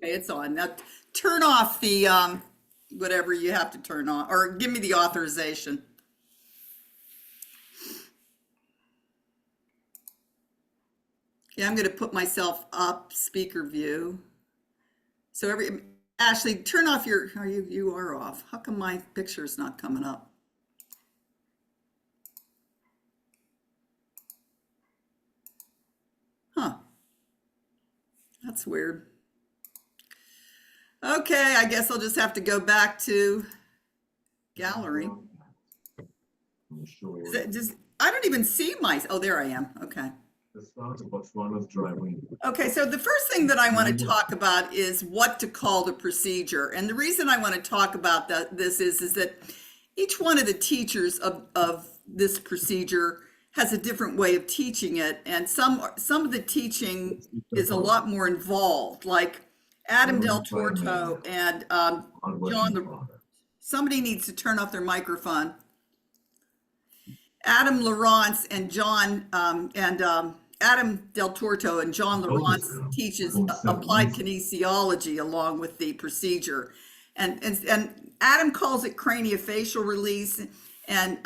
Okay, it's on. Now turn off the whatever you have to turn on, or give me the authorization. Okay, I'm going to put myself up speaker view. So Ashley, turn off your, you are off. How come my picture is not coming up? Huh, that's weird. Okay, I guess I'll just have to go back to gallery. Is it just, I don't even see oh, there I am. Okay. Okay, so the first thing that I want to talk about is what to call the procedure. And the reason I want to talk about this is that each one of the teachers of this procedure has a different way of teaching it. And some of the teaching is a lot more involved, like Adam Del Torto and somebody needs to turn off their microphone. Adam Lawrence and Adam Del Torto and John Lawrence teaches applied kinesiology along with the procedure. And Adam calls it craniofacial release, and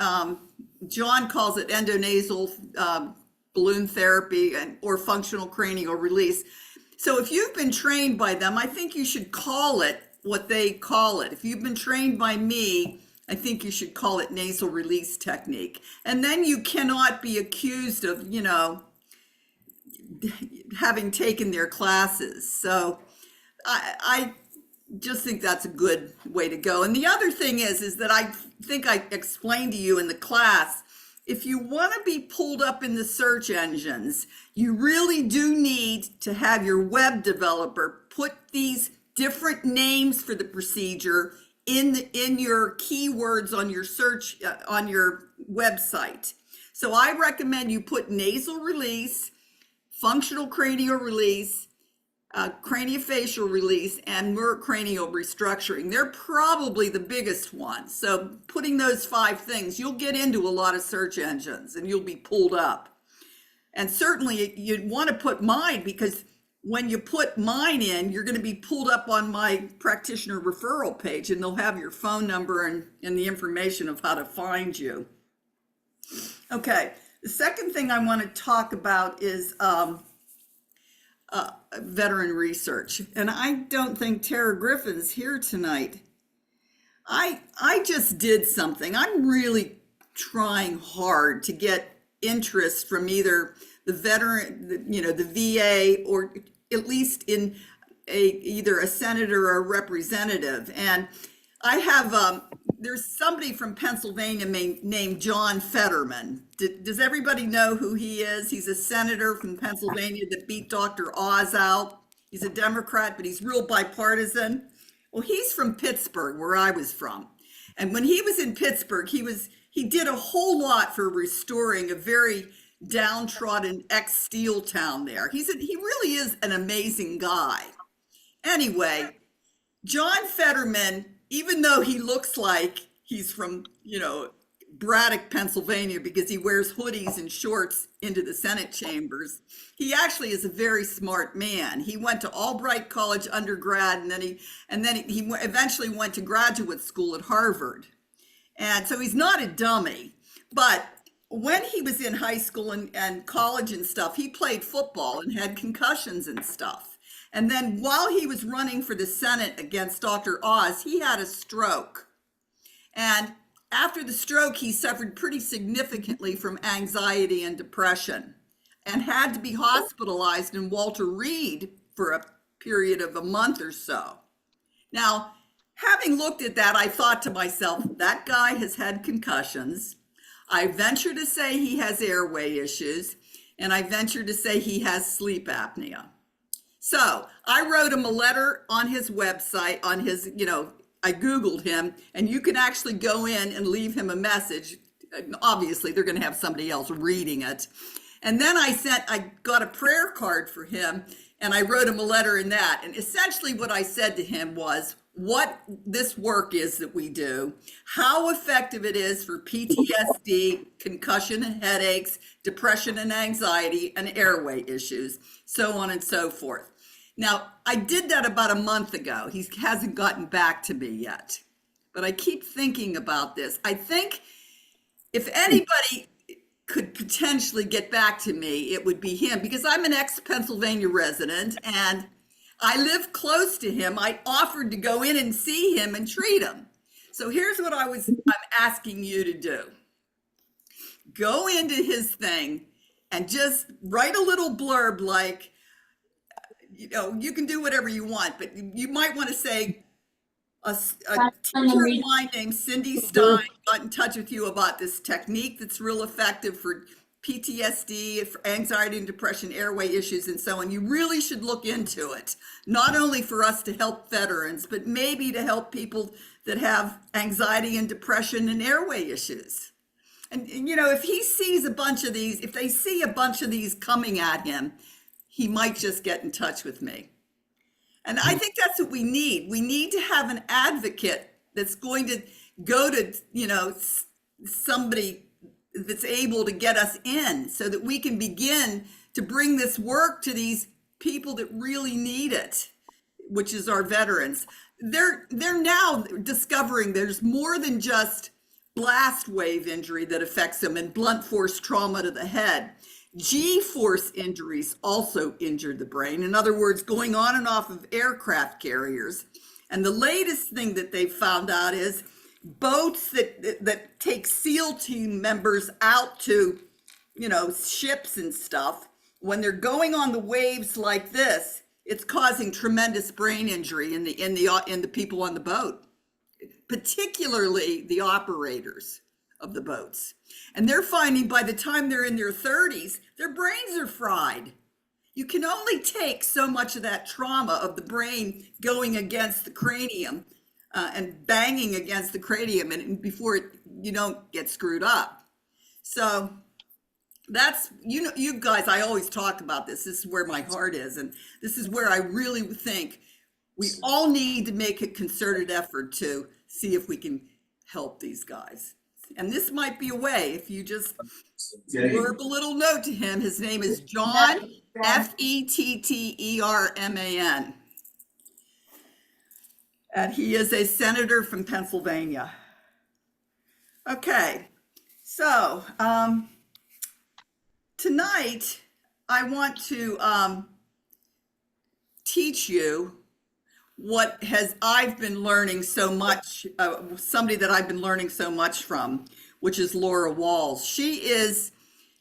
John calls it endonasal balloon therapy or functional cranial release. So if you've been trained by them, I think you should call it what they call it. If you've been trained by me, I think you should call it nasal release technique. And then you cannot be accused of, having taken their classes. So I just think that's a good way to go. And the other thing is that I think I explained to you in the class, if you want to be pulled up in the search engines, you really do need to have your web developer put these different names for the procedure in your keywords on your search on your website. So I recommend you put nasal release, functional cranial release, craniofacial release, and cranial restructuring. They're probably the biggest ones. So putting those 5 things, you'll get into a lot of search engines and you'll be pulled up. And certainly you'd want to put mine, because when you put mine in, you're going to be pulled up on my practitioner referral page, and they'll have your phone number and the information of how to find you. Okay, the second thing I want to talk about is veteran research. And I don't think Tara Griffin's here tonight. I just did something. I'm really trying hard to get interest from either the veteran, the VA, or at least in either a senator or a representative. And I have, there's somebody from Pennsylvania named John Fetterman. Does everybody know who he is? He's a senator from Pennsylvania that beat Dr. Oz out. He's a Democrat, but he's real bipartisan. Well, he's from Pittsburgh, where I was from. And when he was in Pittsburgh, he did a whole lot for restoring a very downtrodden ex-steel town there. He really is an amazing guy. Anyway, John Fetterman, even though he looks like he's from, Braddock, Pennsylvania, because he wears hoodies and shorts into the Senate chambers, he actually is a very smart man. He went to Albright College undergrad, and then he eventually went to graduate school at Harvard. And so he's not a dummy. But when he was in high school and college and stuff, he played football and had concussions and stuff. And then while he was running for the Senate against Dr. Oz, he had a stroke. And after the stroke, he suffered pretty significantly from anxiety and depression and had to be hospitalized in Walter Reed for a period of a month or so. Now, having looked at that, I thought to myself, that guy has had concussions. I venture to say he has airway issues, and I venture to say he has sleep apnea. So I wrote him a letter on his website, on his, I Googled him, and you can actually go in and leave him a message. Obviously, they're going to have somebody else reading it. And then I got a prayer card for him, and I wrote him a letter in that. And essentially what I said to him was what this work is that we do, how effective it is for PTSD, concussion and headaches, depression and anxiety, and airway issues, so on and so forth. Now, I did that about a month ago. He hasn't gotten back to me yet, but I keep thinking about this. I think if anybody could potentially get back to me, it would be him because I'm an ex-Pennsylvania resident and I live close to him. I offered to go in and see him and treat him. So here's what I'm asking you to do. Go into his thing and just write a little blurb like, you can do whatever you want, but you might want to say, a teacher of mine named Cindy Stein got in touch with you about this technique that's real effective for PTSD, for anxiety and depression, airway issues, and so on. You really should look into it, not only for us to help veterans, but maybe to help people that have anxiety and depression and airway issues. And if he sees a bunch of these, if they see a bunch of these coming at him, he might just get in touch with me. And I think that's what we need. We need to have an advocate that's going to go to, somebody that's able to get us in so that we can begin to bring this work to these people that really need it, which is our veterans. They're now discovering there's more than just blast wave injury that affects them and blunt force trauma to the head. G-force injuries also injured the brain. In other words, going on and off of aircraft carriers. And the latest thing that they've found out is boats that take SEAL team members out to, ships and stuff, when they're going on the waves like this, it's causing tremendous brain injury in the people on the boat, particularly the operators of the boats. And they're finding by the time they're in their 30s, their brains are fried. You can only take so much of that trauma of the brain going against the cranium and banging against the cranium and before you don't get screwed up. So that's, you guys, I always talk about this. This is where my heart is. And this is where I really think we all need to make a concerted effort to see if we can help these guys. And this might be a way if you just blurb a little note to him. His name is John, Fetterman. And he is a senator from Pennsylvania. Okay, so tonight I want to teach you what I've been learning so much, somebody that I've been learning so much from, which is Laura Walls. She is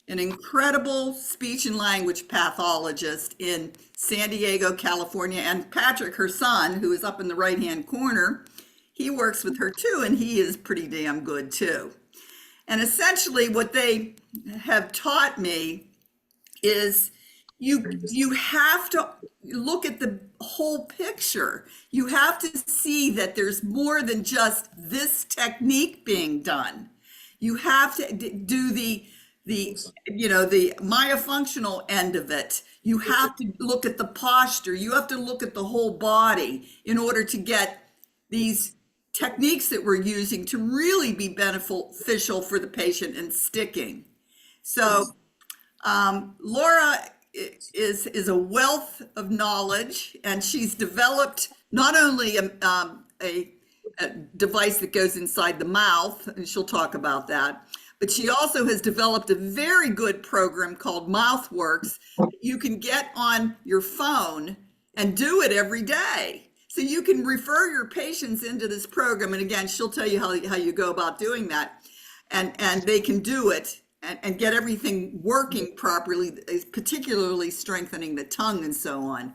an incredible speech and language pathologist in San Diego, California. And Patrick, her son, who is up in the right-hand corner, he works with her too, and he is pretty damn good too. And essentially what they have taught me is you have to look at the whole picture. You have to see that there's more than just this technique being done. You have to do the myofunctional end of it. You have to look at the posture. You have to look at the whole body in order to get these techniques that we're using to really be beneficial for the patient and sticking. So Laura is a wealth of knowledge, and she's developed not only a device that goes inside the mouth, and she'll talk about that, but she also has developed a very good program called MouthWorks that you can get on your phone and do it every day. So you can refer your patients into this program, and again, she'll tell you how you go about doing that, and they can do it and get everything working properly, particularly strengthening the tongue and so on,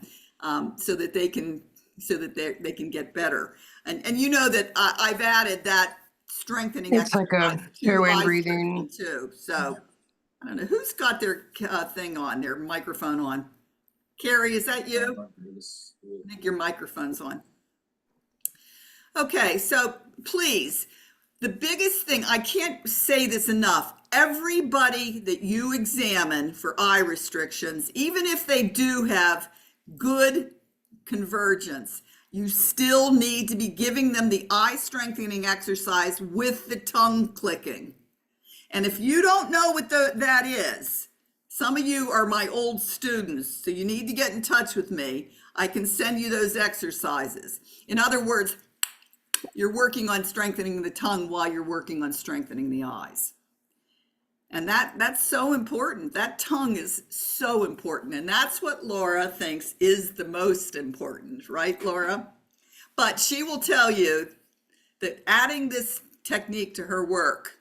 so that they can get better. And you know that I've added that strengthening it's like a airway breathing too. So I don't know who's got their thing on, their microphone on. Carrie, is that you? I think your microphone's on. Okay, so please, the biggest thing, I can't say this enough, everybody that you examine for eye restrictions, even if they do have good convergence, you still need to be giving them the eye strengthening exercise with the tongue clicking. And if you don't know what that is, some of you are my old students, so you need to get in touch with me. I can send you those exercises. In other words, you're working on strengthening the tongue while you're working on strengthening the eyes. And that's so important. That tongue is so important. And that's what Laura thinks is the most important, right, Laura? But she will tell you that adding this technique to her work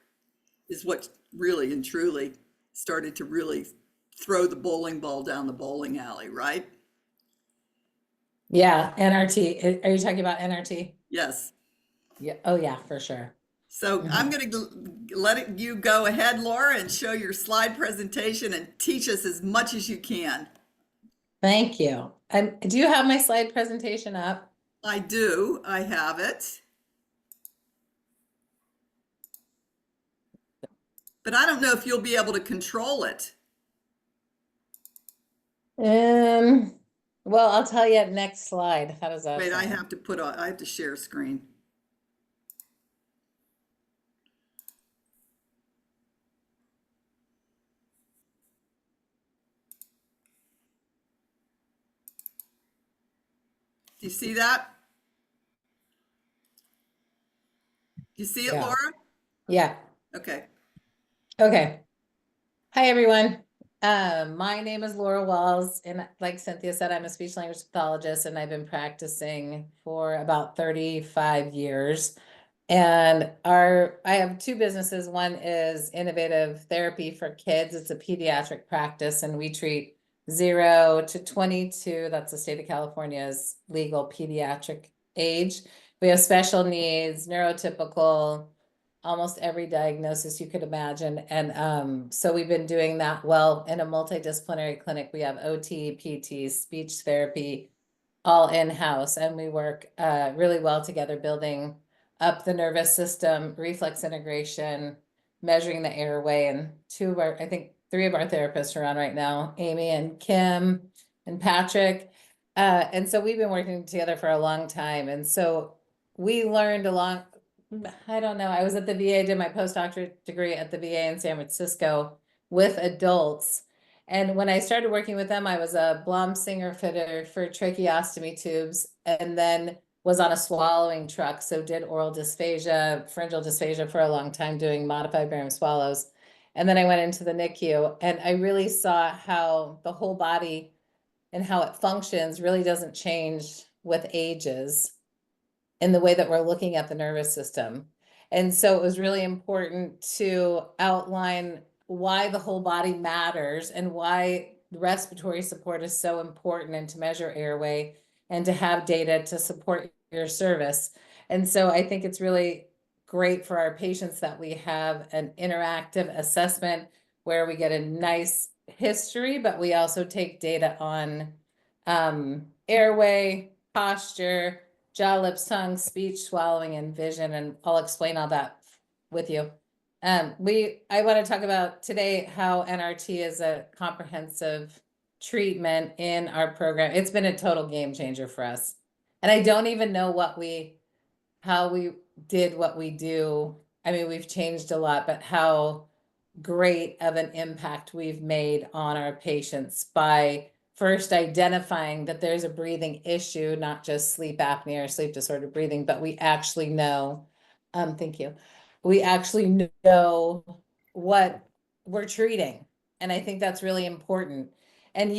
is what really and truly started to really throw the bowling ball down the bowling alley, right? Yeah, NRT. Are you talking about NRT? Yes. Yeah. Oh, yeah, for sure. So I'm going to let you go ahead, Laura, and show your slide presentation and teach us as much as you can. Thank you. Do you have my slide presentation up? I do. I have it. But I don't know if you'll be able to control it. Well, I'll tell you next slide. How does that Wait, I sound? have to share screen. Do you see that? Do you see it, Yeah. Laura? Yeah. Okay. Okay. Hi, everyone. My name is Laura Walls, and like Cynthia said, I'm a speech language pathologist, and I've been practicing for about 35 years. And I have two businesses. One is innovative therapy for kids. It's a pediatric practice, and we treat 0 to 22. That's the state of California's legal pediatric age. We have special needs, neurotypical, almost every diagnosis you could imagine. And so we've been doing that well in a multidisciplinary clinic. We have OT, PT, speech therapy, all in-house, and we work really well together, building up the nervous system, reflex integration, measuring the airway. And I think 3 of our therapists are on right now, Amy and Kim and Patrick. And so we've been working together for a long time. And so we learned I don't know, I was at the VA, did my postdoctorate degree at the VA in San Francisco with adults. And when I started working with them, I was a Blum Singer fitter for tracheostomy tubes, and then was on a swallowing truck. So did oral dysphagia, pharyngeal dysphagia for a long time, doing modified barium swallows. And then I went into the NICU, and I really saw how the whole body and how it functions really doesn't change with ages in the way that we're looking at the nervous system. And so it was really important to outline why the whole body matters and why respiratory support is so important, and to measure airway and to have data to support your service. And so I think it's really great for our patients that we have an interactive assessment where we get a nice history, but we also take data on airway, posture, jaw, lips, tongue, speech, swallowing, and vision, and I'll explain all that with you. I want to talk about today how NRT is a comprehensive treatment in our program. It's been a total game changer for us. And I don't even know how we did what we do. I mean, we've changed a lot, but how great of an impact we've made on our patients by first identifying that there's a breathing issue, not just sleep apnea or sleep disordered breathing, but we actually know, thank you. We actually know what we're treating. And I think that's really important. And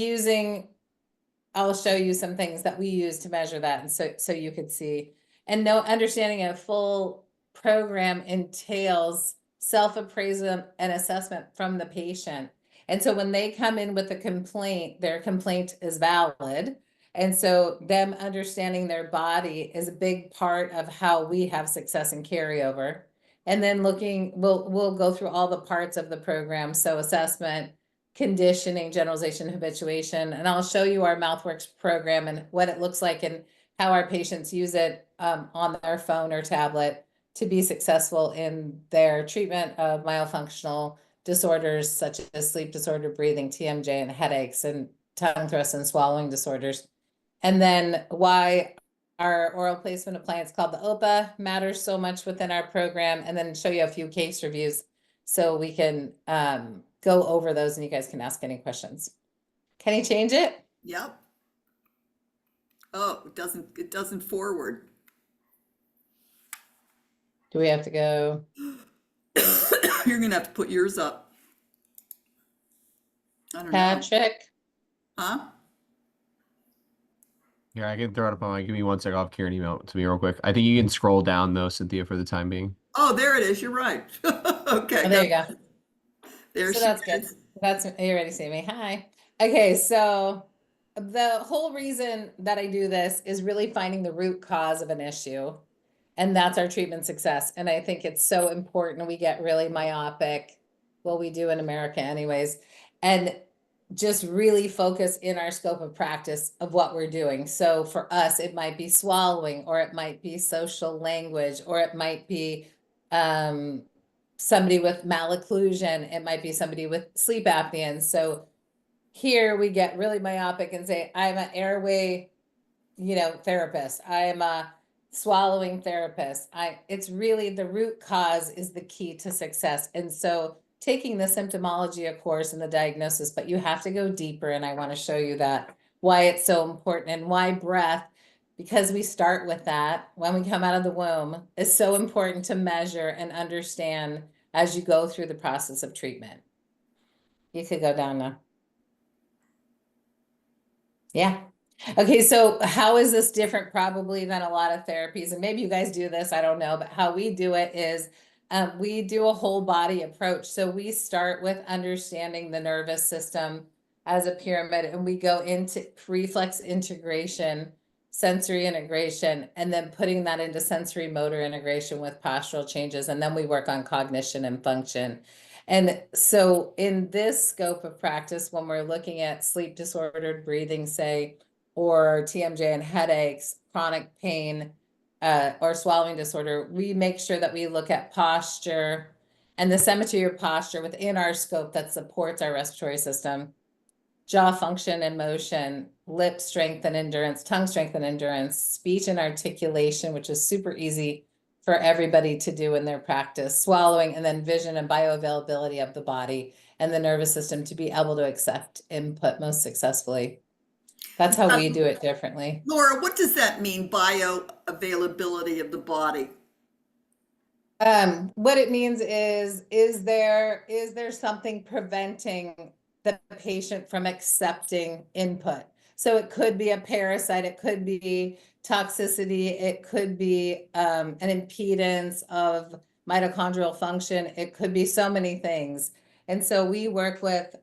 I'll show you some things that we use to measure that. And so you could see, and understanding a full program entails self-appraisal and assessment from the patient. And so when they come in with a complaint, their complaint is valid. And so them understanding their body is a big part of how we have success in carryover. And then we'll go through all the parts of the program. So assessment, conditioning, generalization, habituation, and I'll show you our MouthWorks program and what it looks like and how our patients use it on their phone or tablet to be successful in their treatment of myofunctional disorders such as sleep disorder, breathing, TMJ, and headaches, and tongue thrust and swallowing disorders. And then why our oral placement appliance called the OPA matters so much within our program, and then show you a few case reviews so we can go over those and you guys can ask any questions. Can you change it? Yep. Oh, it doesn't forward. Do we have to go? You're gonna have to put yours up. I don't know. Patrick? Huh? Yeah, I can throw it up on my. Give me 1 sec. I'll have Kieran email it to me real quick. I think you can scroll down though, Cynthia, for the time being. Oh, there it is. You're right. Okay, Oh, there you go. there So she that's good. is. That's, you already see me. Hi. Okay, so the whole reason that I do this is really finding the root cause of an issue. And that's our treatment success. And I think it's so important. We get really myopic. Well, we do in America anyways. And just really focus in our scope of practice of what we're doing. So for us, it might be swallowing, or it might be social language, or it might be somebody with malocclusion. It might be somebody with sleep apnea. And so here we get really myopic and say, I'm an airway, therapist. I'm a swallowing therapist. It's really the root cause is the key to success. And so taking the symptomology, of course, and the diagnosis, but you have to go deeper. And I want to show you that why it's so important and why breath, because we start with that when we come out of the womb, is so important to measure and understand as you go through the process of treatment. You could go down now. Yeah. Okay, so how is this different probably than a lot of therapies? And maybe you guys do this, I don't know, but how we do it is we do a whole body approach. So we start with understanding the nervous system as a pyramid, and we go into reflex integration, sensory integration, and then putting that into sensory motor integration with postural changes. And then we work on cognition and function. And so in this scope of practice, when we're looking at sleep disordered breathing, say, or TMJ and headaches, chronic pain, or swallowing disorder, we make sure that we look at posture and the symmetry of posture within our scope that supports our respiratory system, jaw function and motion, lip strength and endurance, tongue strength and endurance, speech and articulation, which is super easy for everybody to do in their practice, swallowing, and then vision and bioavailability of the body and the nervous system to be able to accept input most successfully. That's how we do it differently. Laura, what does that mean, bioavailability of the body? What it means is there something preventing the patient from accepting input? So it could be a parasite, it could be toxicity, it could be an impedance of mitochondrial function, it could be so many things. And so we work with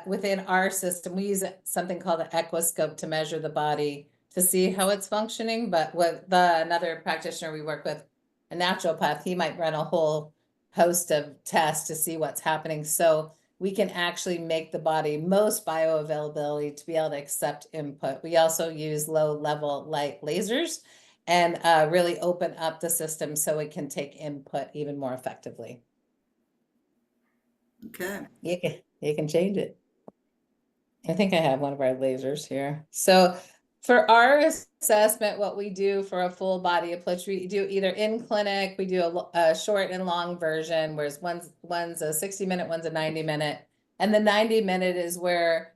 within our system, we use something called an equiscope to measure the body to see how it's functioning. But with another practitioner we work with, a naturopath, he might run a whole host of tests to see what's happening. So we can actually make the body most bioavailability to be able to accept input. We also use low level light lasers and really open up the system so it can take input even more effectively. Okay. You can change it. I think I have one of our lasers here. So for our assessment, what we do for a full body approach, we do either in clinic, we do a short and long version, whereas one's a 60-minute, one's a 90-minute. And the 90-minute is where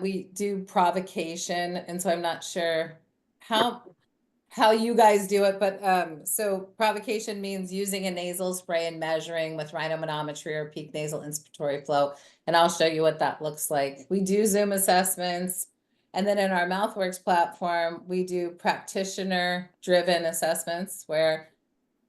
we do provocation. And so I'm not sure how you guys do it, but so provocation means using a nasal spray and measuring with rhinomanometry or peak nasal inspiratory flow. And I'll show you what that looks like. We do Zoom assessments. And then in our MouthWorks platform, we do practitioner driven assessments where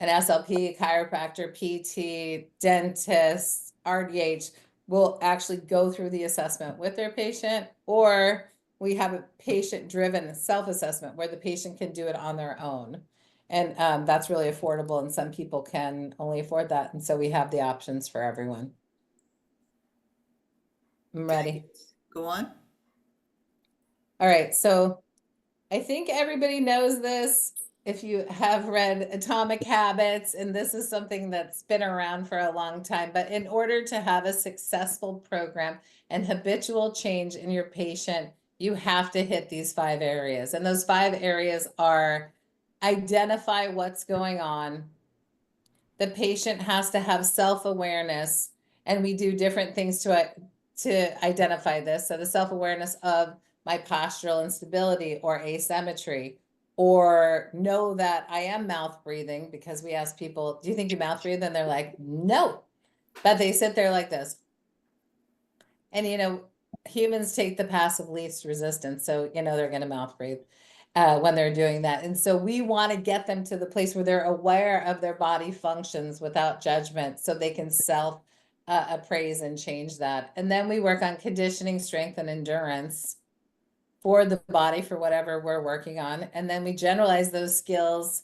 an SLP, chiropractor, PT, dentist, RDH will actually go through the assessment with their patient, or we have a patient-driven self-assessment where the patient can do it on their own. And that's really affordable, and some people can only afford that. And so we have the options for everyone. I'm ready. Go on. All right, so I think everybody knows this if you have read Atomic Habits, and this is something that's been around for a long time. But in order to have a successful program and habitual change in your patient, you have to hit these 5 areas. And those 5 areas are: identify what's going on. The patient has to have self-awareness, and we do different things to identify this. So the self-awareness of my postural instability or asymmetry, or know that I am mouth breathing, because we ask people, do you think you mouth breathe? And they're like, no, but they sit there like this. And, humans take the path of least resistance. So, they're going to mouth breathe when they're doing that. And so we want to get them to the place where they're aware of their body functions without judgment, so they can self appraise and change that. And then we work on conditioning, strength, and endurance for the body for whatever we're working on. And then we generalize those skills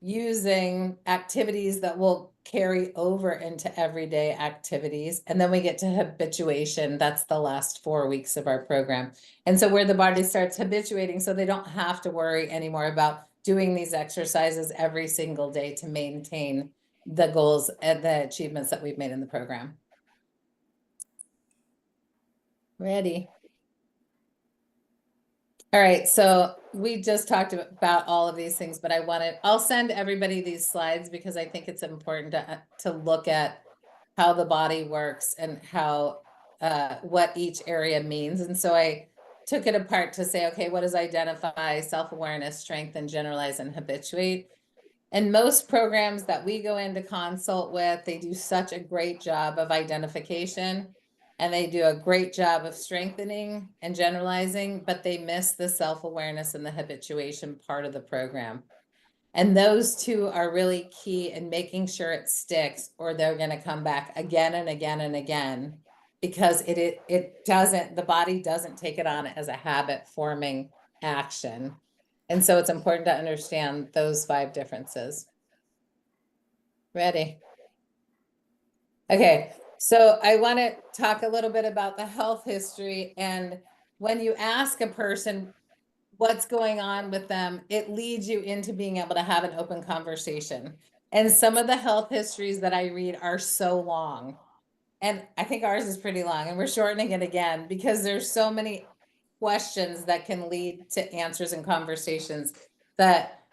using activities that will carry over into everyday activities. And then we get to habituation. That's the last 4 weeks of our program. And so where the body starts habituating, so they don't have to worry anymore about doing these exercises every single day to maintain the goals and the achievements that we've made in the program. Ready? All right, so we just talked about all of these things, but I'll send everybody these slides because I think it's important to look at how the body works and how what each area means. And so I took it apart to say, okay, what does identify, self-awareness, strength, and generalize and habituate? And most programs that we go into consult with, they do such a great job of identification, and they do a great job of strengthening and generalizing, but they miss the self-awareness and the habituation part of the program. And those two are really key in making sure it sticks, or they're going to come back again and again and again, because the body doesn't take it on as a habit forming action. And so it's important to understand those 5 differences. Ready? Okay, so I want to talk a little bit about the health history. And when you ask a person what's going on with them, it leads you into being able to have an open conversation. And some of the health histories that I read are so long. And I think ours is pretty long, and we're shortening it again because there's so many questions that can lead to answers and conversations that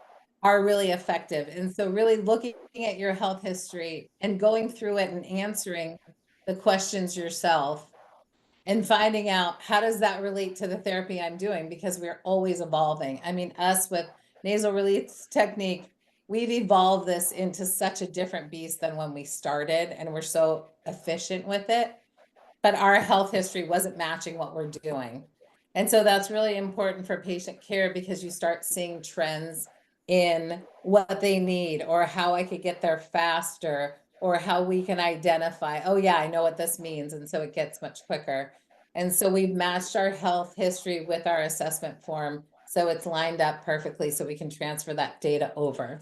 are really effective. And so really looking at your health history and going through it and answering the questions yourself and finding out how does that relate to the therapy I'm doing, because we're always evolving. I mean, us with nasal release technique, we've evolved this into such a different beast than when we started, and we're so efficient with it. But our health history wasn't matching what we're doing. And so that's really important for patient care, because you start seeing trends in what they need, or how I could get there faster, or how we can identify, oh yeah, I know what this means. And so it gets much quicker. And so we've matched our health history with our assessment form, so it's lined up perfectly so we can transfer that data over.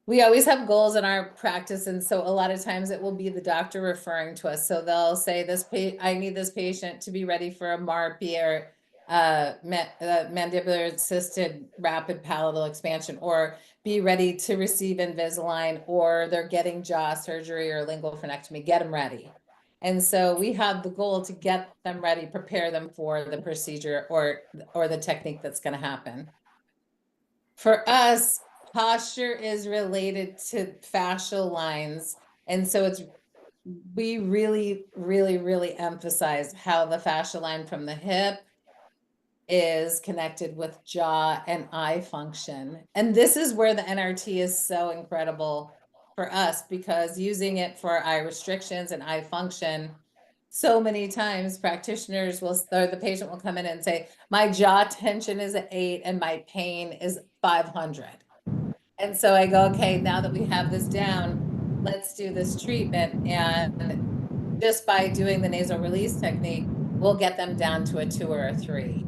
We always have goals in our practice, and so a lot of times it will be the doctor referring to us. So they'll say, I need this patient to be ready for a MARP or mandibular assisted rapid palatal expansion, or be ready to receive Invisalign, or they're getting jaw surgery or lingual frenectomy. Get them ready. And so we have the goal to get them ready, prepare them for the procedure or the technique that's going to happen. For us, posture is related to fascial lines. And so we really, really, really emphasize how the fascial line from the hip is connected with jaw and eye function. And this is where the NRT is so incredible for us, because using it for eye restrictions and eye function, so many times practitioners or the patient will come in and say, my jaw tension is at 8 and my pain is 500. And so I go, okay, now that we have this down, let's do this treatment. And just by doing the nasal release technique, we'll get them down to a 2 or a 3.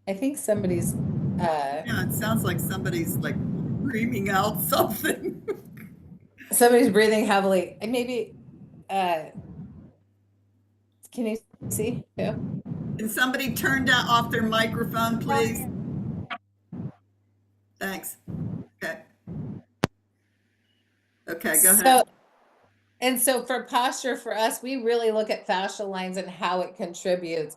I think somebody's Yeah, it sounds like somebody's like screaming out something. somebody's breathing heavily. And maybe can you see who? Can somebody turn off their microphone, please? Thanks. Okay. Okay, go ahead. And so for posture, for us, we really look at fascial lines and how it contributes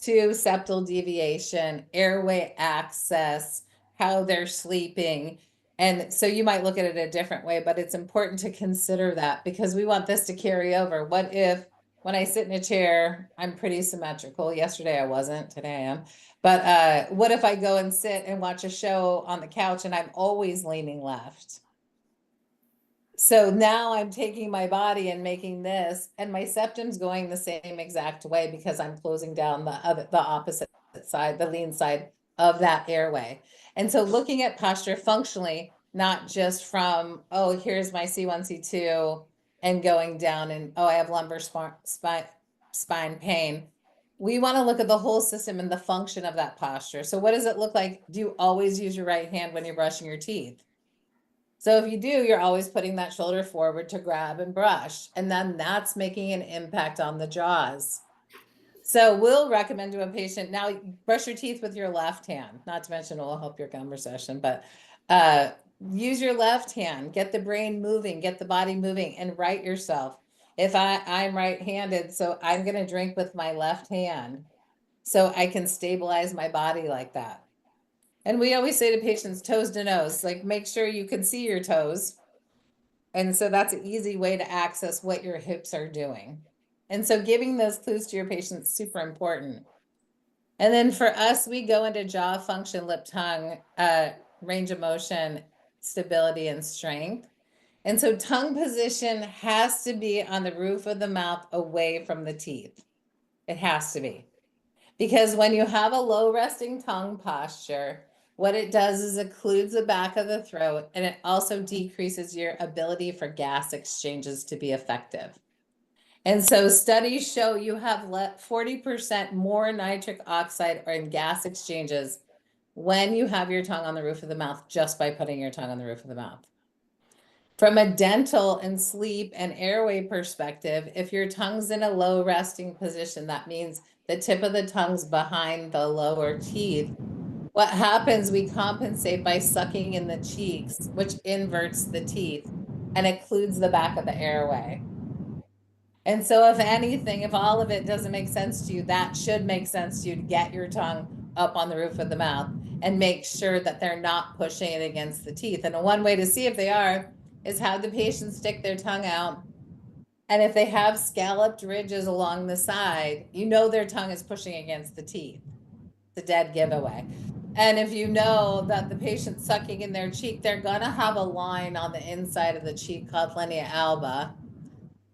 to septal deviation, airway access, how they're sleeping. And so you might look at it a different way, but it's important to consider that, because we want this to carry over. What if when I sit in a chair, I'm pretty symmetrical. Yesterday I wasn't, today I am. But what if I go and sit and watch a show on the couch and I'm always leaning left? So now I'm taking my body and making this, and my septum's going the same exact way because I'm closing down the opposite side, the lean side of that airway. And so looking at posture functionally, not just from, oh, here's my C1, C2, and going down and, oh, I have lumbar spine pain. We want to look at the whole system and the function of that posture. So what does it look like? Do you always use your right hand when you're brushing your teeth? So if you do, you're always putting that shoulder forward to grab and brush, and then that's making an impact on the jaws. So we'll recommend to a patient, now brush your teeth with your left hand, not to mention it will help your conversation, but use your left hand, get the brain moving, get the body moving, and right yourself. If I'm right-handed, so I'm going to drink with my left hand so I can stabilize my body like that. And we always say to patients, toes to nose, like make sure you can see your toes. And so that's an easy way to access what your hips are doing. And so giving those clues to your patients is super important. And then for us, we go into jaw function, lip tongue, range of motion, stability, and strength. And so tongue position has to be on the roof of the mouth away from the teeth. It has to be. Because when you have a low resting tongue posture, what it does is occludes the back of the throat, and it also decreases your ability for gas exchanges to be effective. And so studies show you have 40% more nitric oxide or in gas exchanges when you have your tongue on the roof of the mouth, just by putting your tongue on the roof of the mouth. From a dental and sleep and airway perspective, if your tongue's in a low resting position, that means the tip of the tongue's behind the lower teeth. What happens, we compensate by sucking in the cheeks, which inverts the teeth and occludes the back of the airway. And so if anything, if all of it doesn't make sense to you, that should make sense to you to get your tongue up on the roof of the mouth and make sure that they're not pushing it against the teeth. And one way to see if they are is have the patient stick their tongue out. And if they have scalloped ridges along the side, you know their tongue is pushing against the teeth. It's a dead giveaway. And if you know that the patient's sucking in their cheek, they're going to have a line on the inside of the cheek called linea alba.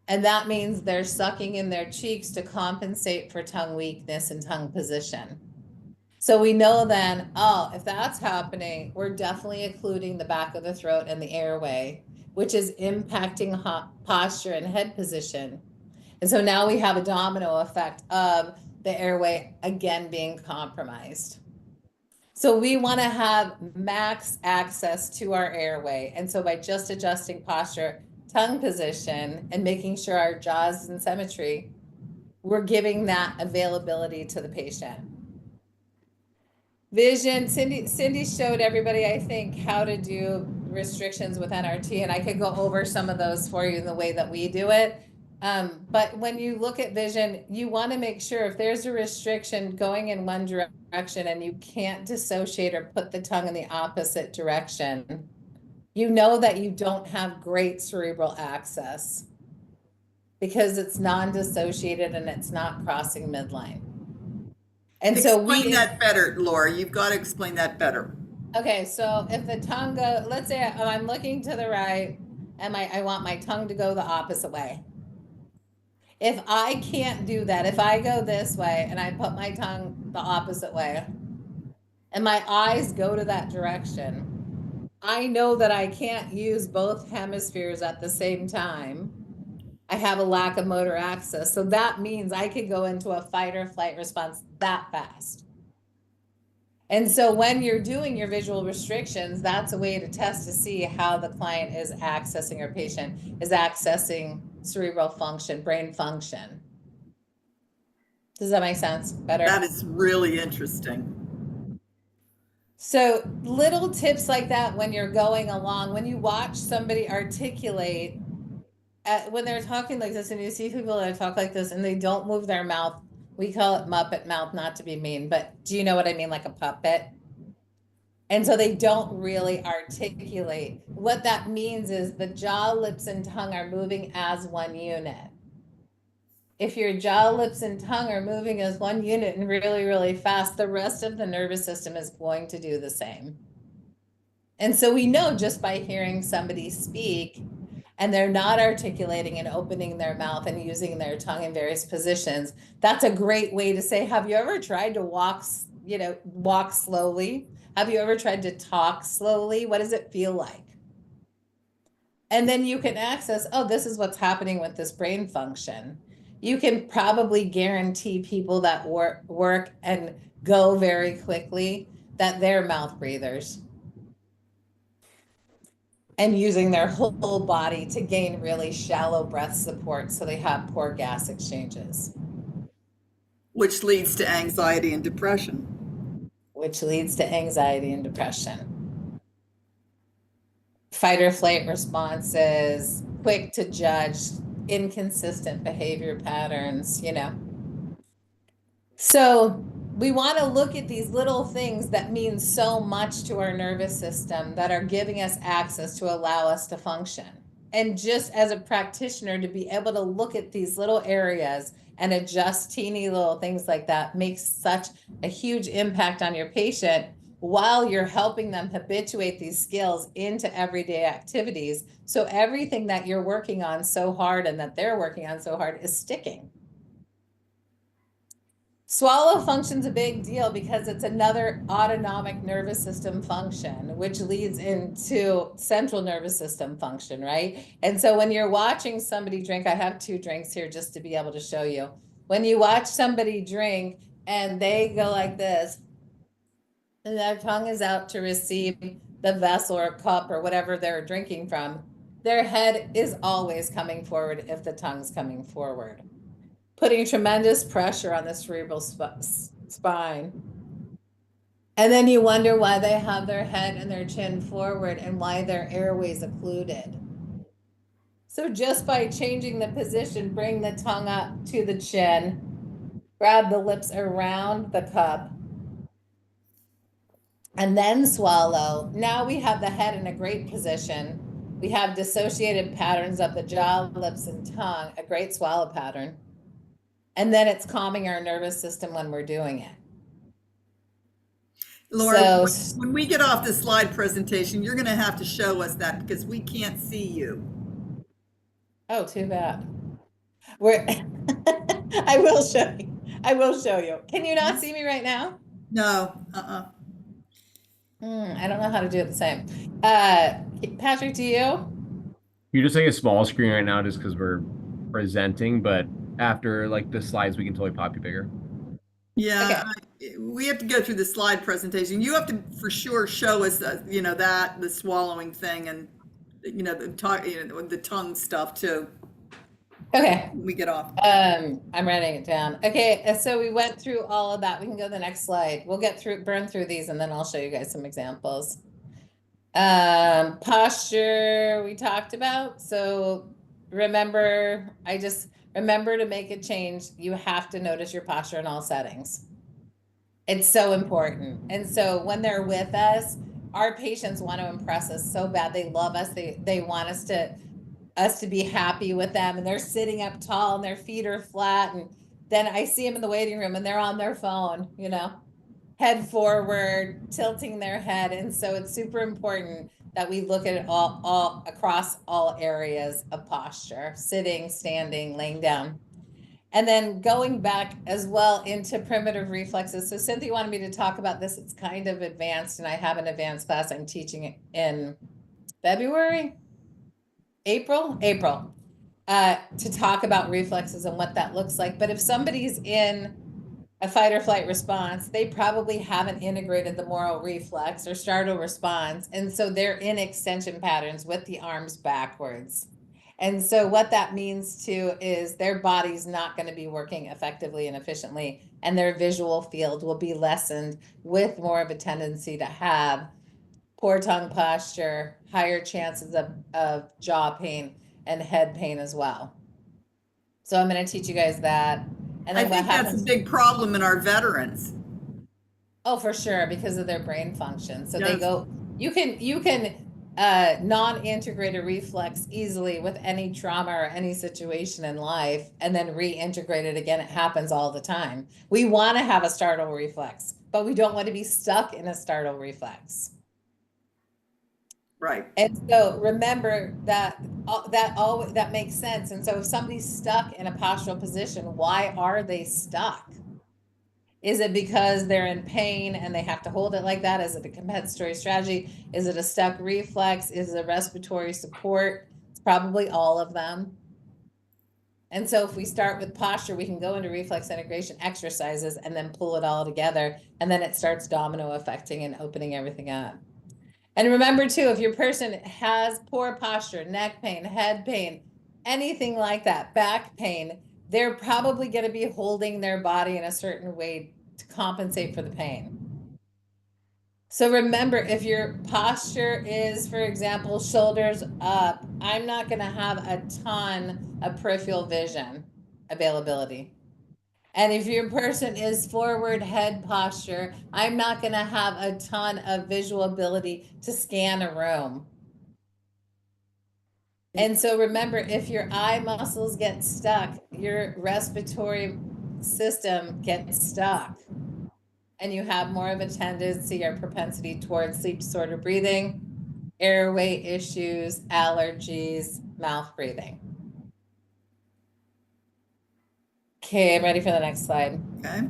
And that means they're sucking in their cheeks to compensate for tongue weakness and tongue position. So we know then, oh, if that's happening, we're definitely occluding the back of the throat and the airway, which is impacting posture and head position. And so now we have a domino effect of the airway again being compromised. So we want to have max access to our airway. And so by just adjusting posture, tongue position, and making sure our jaws is in symmetry, we're giving that availability to the patient. Vision, Cindy showed everybody, I think, how to do restrictions with NRT, and I could go over some of those for you in the way that we do it. But when you look at vision, you want to make sure if there's a restriction going in one direction and you can't dissociate or put the tongue in the opposite direction, you know that you don't have great cerebral access because it's non-dissociated and it's not crossing midline. And so explain that better, Laura. You've got to explain that better. Okay, so if the tongue goes, let's say I'm looking to the right and I want my tongue to go the opposite way. If I can't do that, if I go this way and I put my tongue the opposite way and my eyes go to that direction, I know that I can't use both hemispheres at the same time. I have a lack of motor access. So that means I could go into a fight or flight response that fast. And so when you're doing your visual restrictions, that's a way to test to see how the client is accessing or patient is accessing cerebral function, brain function. Does that make sense? Better? That is really interesting. So little tips like that when you're going along, when you watch somebody articulate, when they're talking like this and you see people that talk like this and they don't move their mouth, we call it Muppet mouth, not to be mean, but do you know what I mean? Like a puppet. And so they don't really articulate. What that means is the jaw, lips, and tongue are moving as one unit. if your jaw, lips, and tongue are moving as one unit and really, really fast, the rest of the nervous system is going to do the same. And so we know just by hearing somebody speak and they're not articulating and opening their mouth and using their tongue in various positions, that's a great way to say, have you ever tried to walk slowly? Have you ever tried to talk slowly? What does it feel like? And then you can access, oh, this is what's happening with this brain function. You can probably guarantee people that work and go very quickly that they're mouth breathers and using their whole body to gain really shallow breath support so they have poor gas exchanges. Which leads to anxiety and depression. Which leads to anxiety and depression. Fight or flight responses, quick to judge, inconsistent behavior patterns, you know. So we want to look at these little things that mean so much to our nervous system that are giving us access to allow us to function. And just as a practitioner, to be able to look at these little areas and adjust teeny little things like that makes such a huge impact on your patient while you're helping them habituate these skills into everyday activities. So everything that you're working on so hard and that they're working on so hard is sticking. Swallow function's a big deal because it's another autonomic nervous system function, which leads into central nervous system function, right? And so when you're watching somebody drink, I have 2 drinks here just to be able to show you. When you watch somebody drink and they go like this, and their tongue is out to receive the vessel or cup or whatever they're drinking from, their head is always coming forward if the tongue's coming forward, putting tremendous pressure on the cerebral spine. And then you wonder why they have their head and their chin forward and why their airways occluded. So just by changing the position, bring the tongue up to the chin, grab the lips around the cup, and then swallow. Now we have the head in a great position. We have dissociated patterns of the jaw, lips, and tongue, a great swallow pattern. And then it's calming our nervous system when we're doing it. Laura, when we get off the slide presentation, you're going to have to show us that because we can't see you. Oh, too bad. I will show you. I will show you. Can you not see me right now? No. I don't know how to do it the same. Patrick, do you? You're just like a small screen right now just because we're presenting, but after like the slides, we can totally pop you bigger. Yeah, okay. We have to go through the slide presentation. You have to for sure show us, that the swallowing thing and the tongue stuff too. Okay. When we get off. I'm writing it down. Okay, so we went through all of that. We can go to the next slide. We'll burn through these, and then I'll show you guys some examples. Posture we talked about. So remember to make a change. You have to notice your posture in all settings. It's so important. And so when they're with us, our patients want to impress us so bad. They love us. They want us to be happy with them, and they're sitting up tall and their feet are flat. And then I see them in the waiting room and they're on their phone, head forward, tilting their head. And so it's super important that we look at it all across all areas of posture, sitting, standing, laying down. And then going back as well into primitive reflexes. So Cynthia wanted me to talk about this. It's kind of advanced, and I have an advanced class I'm teaching it in April, to talk about reflexes and what that looks like. But if somebody's in a fight or flight response, they probably haven't integrated the Moro reflex or startle response. And so they're in extension patterns with the arms backwards. And so what that means too is their body's not going to be working effectively and efficiently, and their visual field will be lessened with more of a tendency to have poor tongue posture, higher chances of jaw pain and head pain as well. So I'm going to teach you guys that. And then I think that's a big problem in our veterans. Oh, for sure, because of their brain function. So yes. they go, you can non-integrated reflex easily with any trauma or any situation in life and then reintegrate it again. It happens all the time. We want to have a startle reflex, but we don't want to be stuck in a startle reflex. Right. And so remember that that makes sense. And so if somebody's stuck in a postural position, why are they stuck? Is it because they're in pain and they have to hold it like that? Is it a compensatory strategy? Is it a stuck reflex? Is it respiratory support? It's probably all of them. And so if we start with posture, we can go into reflex integration exercises and then pull it all together. And then it starts domino affecting and opening everything up. And remember too, if your person has poor posture, neck pain, head pain, anything like that, back pain, they're probably going to be holding their body in a certain way to compensate for the pain. So remember, if your posture is, for example, shoulders up, I'm not going to have a ton of peripheral vision availability. And if your person is forward head posture, I'm not going to have a ton of visual ability to scan a room. And so remember, if your eye muscles get stuck, your respiratory system gets stuck. And you have more of a tendency or propensity towards sleep disorder breathing, airway issues, allergies, mouth breathing. Okay, I'm ready for the next slide. Okay.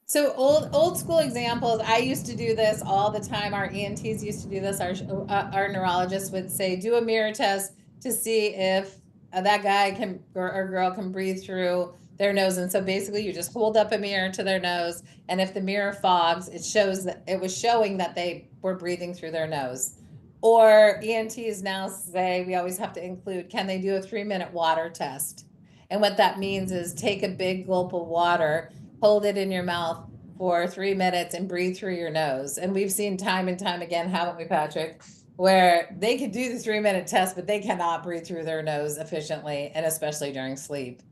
So old school examples, I used to do this all the time. Our ENTs used to do this. Our neurologists would say, do a mirror test to see if that guy can or girl can breathe through their nose. And so basically you just hold up a mirror to their nose. And if the mirror fogs, it shows that it was showing that they were breathing through their nose. Or ENTs now say, we always have to include, can they do a 3-minute water test? And what that means is take a big gulp of water, hold it in your mouth for 3 minutes and breathe through your nose. And we've seen time and time again, haven't we, Patrick, where they could do the 3-minute test, but they cannot breathe through their nose efficiently, and especially during sleep.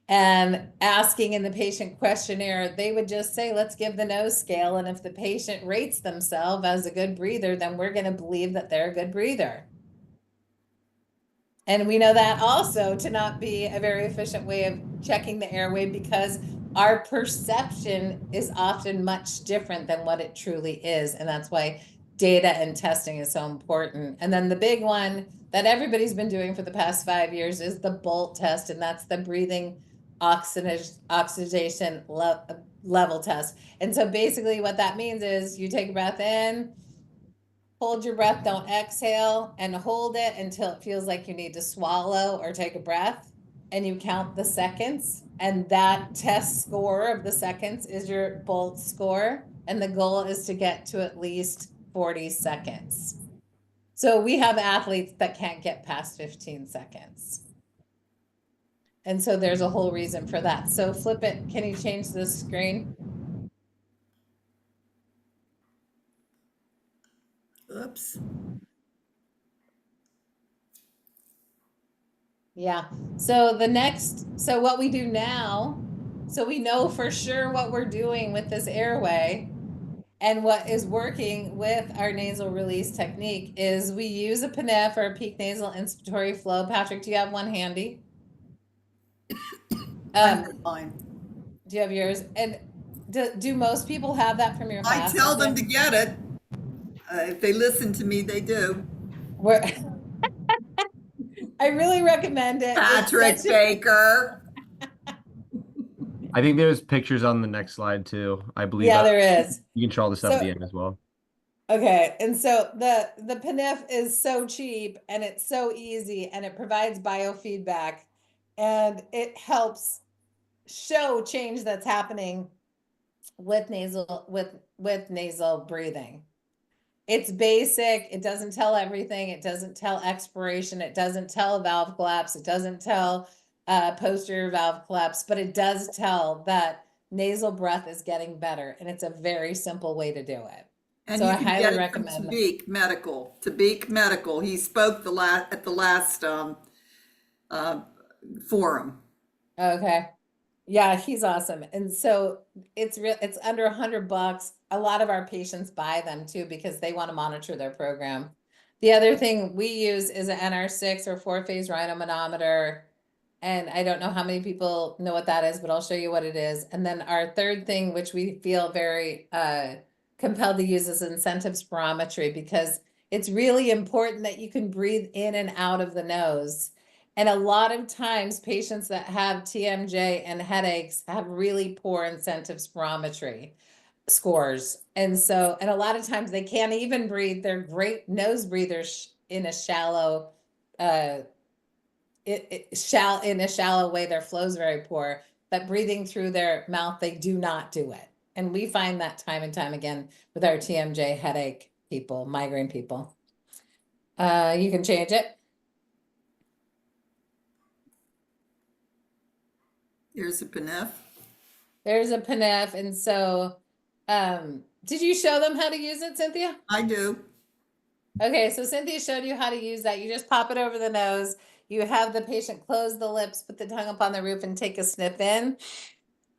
And asking in the patient questionnaire, they would just say, let's give the nose scale. And if the patient rates themselves as a good breather, then we're going to believe that they're a good breather. And we know that also to not be a very efficient way of checking the airway because our perception is often much different than what it truly is. And that's why data and testing is so important. And then the big one that everybody's been doing for the past 5 years is the BOLT test. And that's the breathing oxygenation level test. And so basically what that means is you take a breath in, hold your breath, don't exhale, and hold it until it feels like you need to swallow or take a breath. And you count the seconds. And that test score of the seconds is your BOLT score. And the goal is to get to at least 40 seconds. So we have athletes that can't get past 15 seconds. And so there's a whole reason for that. So flip it. Can you change the screen? Oops. Yeah. So what we do now, so we know for sure what we're doing with this airway and what is working with our nasal release technique is we use a PNF or a peak nasal inspiratory flow. Patrick, do you have one handy? Fine. Do you have yours? And do most people have that from your I class? tell them to get it. If they listen to me, they do. I really recommend it. Patrick Baker. I think there's pictures on the next slide too. I believe. Yeah, there is. You can show all this stuff at the end as well. Okay, and so the PNF is so cheap and it's so easy and it provides biofeedback and it helps show change that's happening with nasal breathing. It's basic, it doesn't tell everything, it doesn't tell expiration, it doesn't tell valve collapse, it doesn't tell posterior valve collapse, but it does tell that nasal breath is getting better and it's a very simple way to do it. And so you I can highly get it recommend from Tabik Medical. Tabik Medical. He spoke at the last forum. Okay. Yeah, he's awesome. And so it's it's under $100. A lot of our patients buy them too because they want to monitor their program. The other thing we use is an NR6 or 4-phase rhinomanometer. And I don't know how many people know what that is, but I'll show you what it is. And then our third thing, which we feel very compelled to use, is incentive spirometry, because it's really important that you can breathe in and out of the nose. And a lot of times patients that have TMJ and headaches have really poor incentive spirometry scores. And so, and a lot of times they can't even breathe. They're great nose breathers in a shallow, in a shallow way. Their flow's very poor, but breathing through their mouth, they do not do it. And we find that time and time again with our TMJ headache people, migraine people. You can change it. Here's a PNF. There's a PNF. And so, did you show them how to use it, Cynthia? I do. Okay, so Cynthia showed you how to use that. You just pop it over the nose. You have the patient close the lips, put the tongue up on the roof, and take a snip in.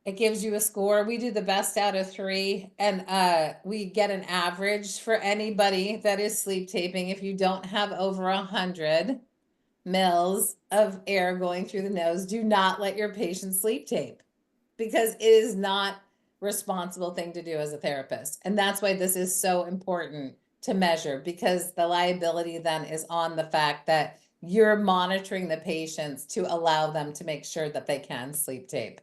It gives you a score. We do the best out of 3, and we get an average for anybody that is sleep taping. If you don't have over 100 mils of air going through the nose, do not let your patient sleep tape, because it is not responsible thing to do as a therapist. And that's why this is so important to measure, because the liability then is on the fact that you're monitoring the patients to allow them to make sure that they can sleep tape.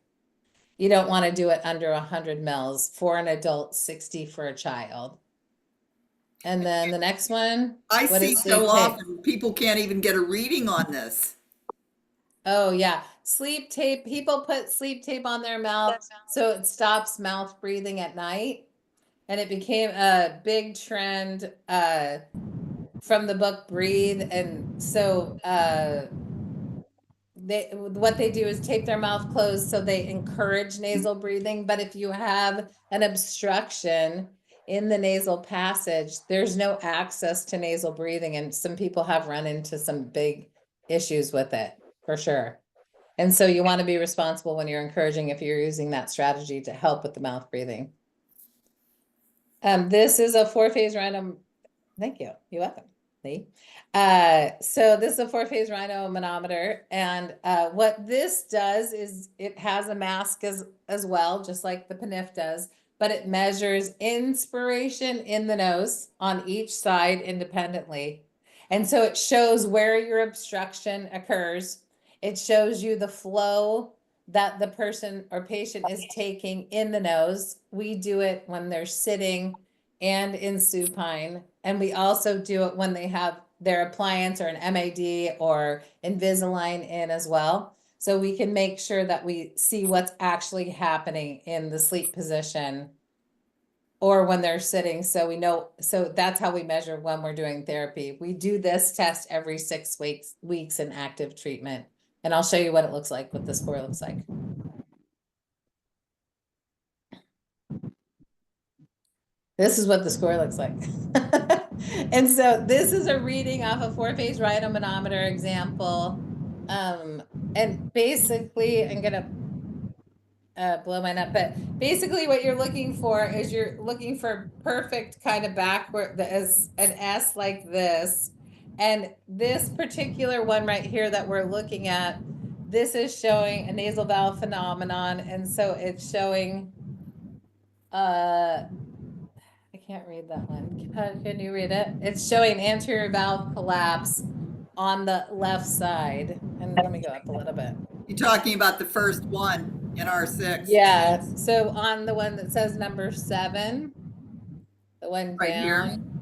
You don't want to do it under 100 mils for an adult, 60 for a child. And then the next one, I what see is sleep so tape? often people can't even get a reading on this. Oh yeah, sleep tape. People put sleep tape on their mouth so it stops mouth breathing at night. And it became a big trend from the book Breathe. And so what they do is tape their mouth closed so they encourage nasal breathing. But if you have an obstruction in the nasal passage, there's no access to nasal breathing. And some people have run into some big issues with it, for sure. And so you want to be responsible when you're encouraging, if you're using that strategy to help with the mouth breathing. This is a 4-phase random. Thank you. You're welcome. Lee. So this is a 4-phase rhino manometer, and what this does is it has a mask as well, just like the PNF does, but it measures inspiration in the nose on each side independently. And so it shows where your obstruction occurs. It shows you the flow that the person or patient is taking in the nose. We do it when they're sitting and in supine. And we also do it when they have their appliance or an MAD or Invisalign in as well. So we can make sure that we see what's actually happening in the sleep position or when they're sitting. So we know, so that's how we measure when we're doing therapy. We do this test every 6 weeks in active treatment. And I'll show you what it looks like, what the score looks like. This is what the score looks like. And so this is a reading off a 4-phase rhinomanometer example. And basically, I'm gonna blow mine up, but basically what you're looking for is you're looking for perfect kind of backward, as an S like this. And this particular one right here that we're looking at, this is showing a nasal valve phenomenon. And so it's showing, I can't read that one. Can you read it? It's showing anterior valve collapse on the left side. And let me go up a little bit. You're talking about the first one in R6. Yeah. So on the one that says number 7, the one Right here. down,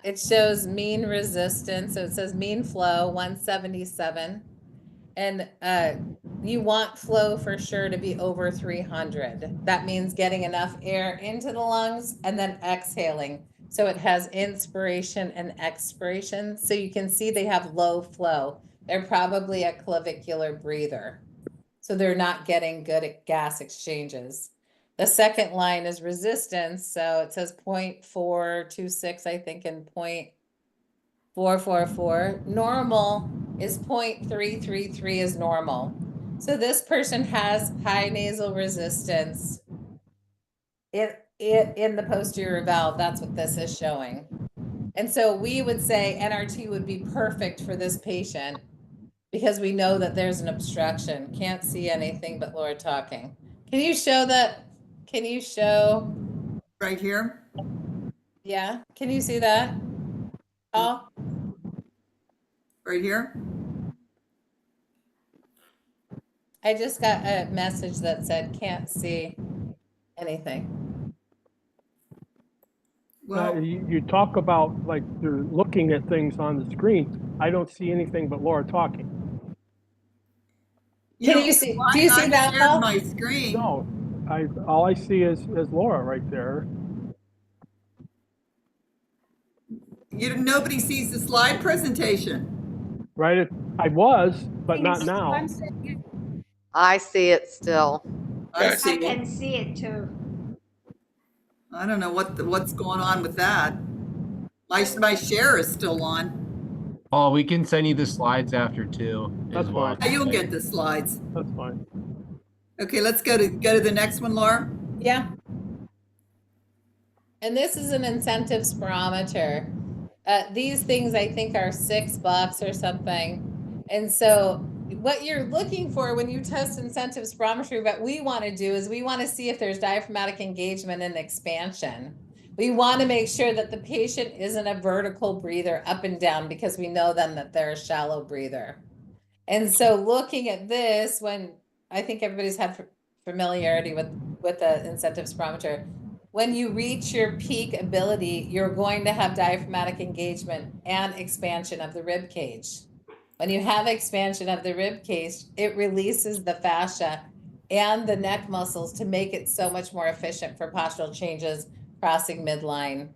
it shows mean resistance. So it says mean flow 177. And you want flow for sure to be over 300. That means getting enough air into the lungs and then exhaling. So it has inspiration and expiration. So you can see they have low flow. They're probably a clavicular breather. So they're not getting good at gas exchanges. The second line is resistance. So it says 0.426, I think, and 0.444. Normal is 0.333 is normal. So this person has high nasal resistance in the posterior valve. That's what this is showing. And so we would say NRT would be perfect for this patient because we know that there's an obstruction. Can't see anything but Laura talking. Can you show that? Can you show? Right here? Yeah, can you see that? Paul? Right here? I just got a message that said can't see anything. Well, You talk about like you're looking at things on the screen. I don't see anything but Laura talking. Can you see? Do you see I that, shared Paul? my screen. No, all I see is Laura right there. Nobody sees the slide presentation. Right? I was, but not now. I see it still. I I see can it. see it too. I don't know what's going on with that. My share is still on. Oh, we can send you the slides after too. That's as well. fine. Now you'll get the slides. That's fine. Okay, let's go to the next one, Laura. Yeah. And this is an incentive spirometer. These things I think are $6 or something. And so what you're looking for when you test incentive spirometry, what we want to do is we want to see if there's diaphragmatic engagement and expansion. We want to make sure that the patient isn't a vertical breather up and down because we know then that they're a shallow breather. And so looking at this, when I think everybody's had familiarity with the incentive spirometer, when you reach your peak ability, you're going to have diaphragmatic engagement and expansion of the rib cage. When you have expansion of the rib cage, it releases the fascia and the neck muscles to make it so much more efficient for postural changes, crossing midline,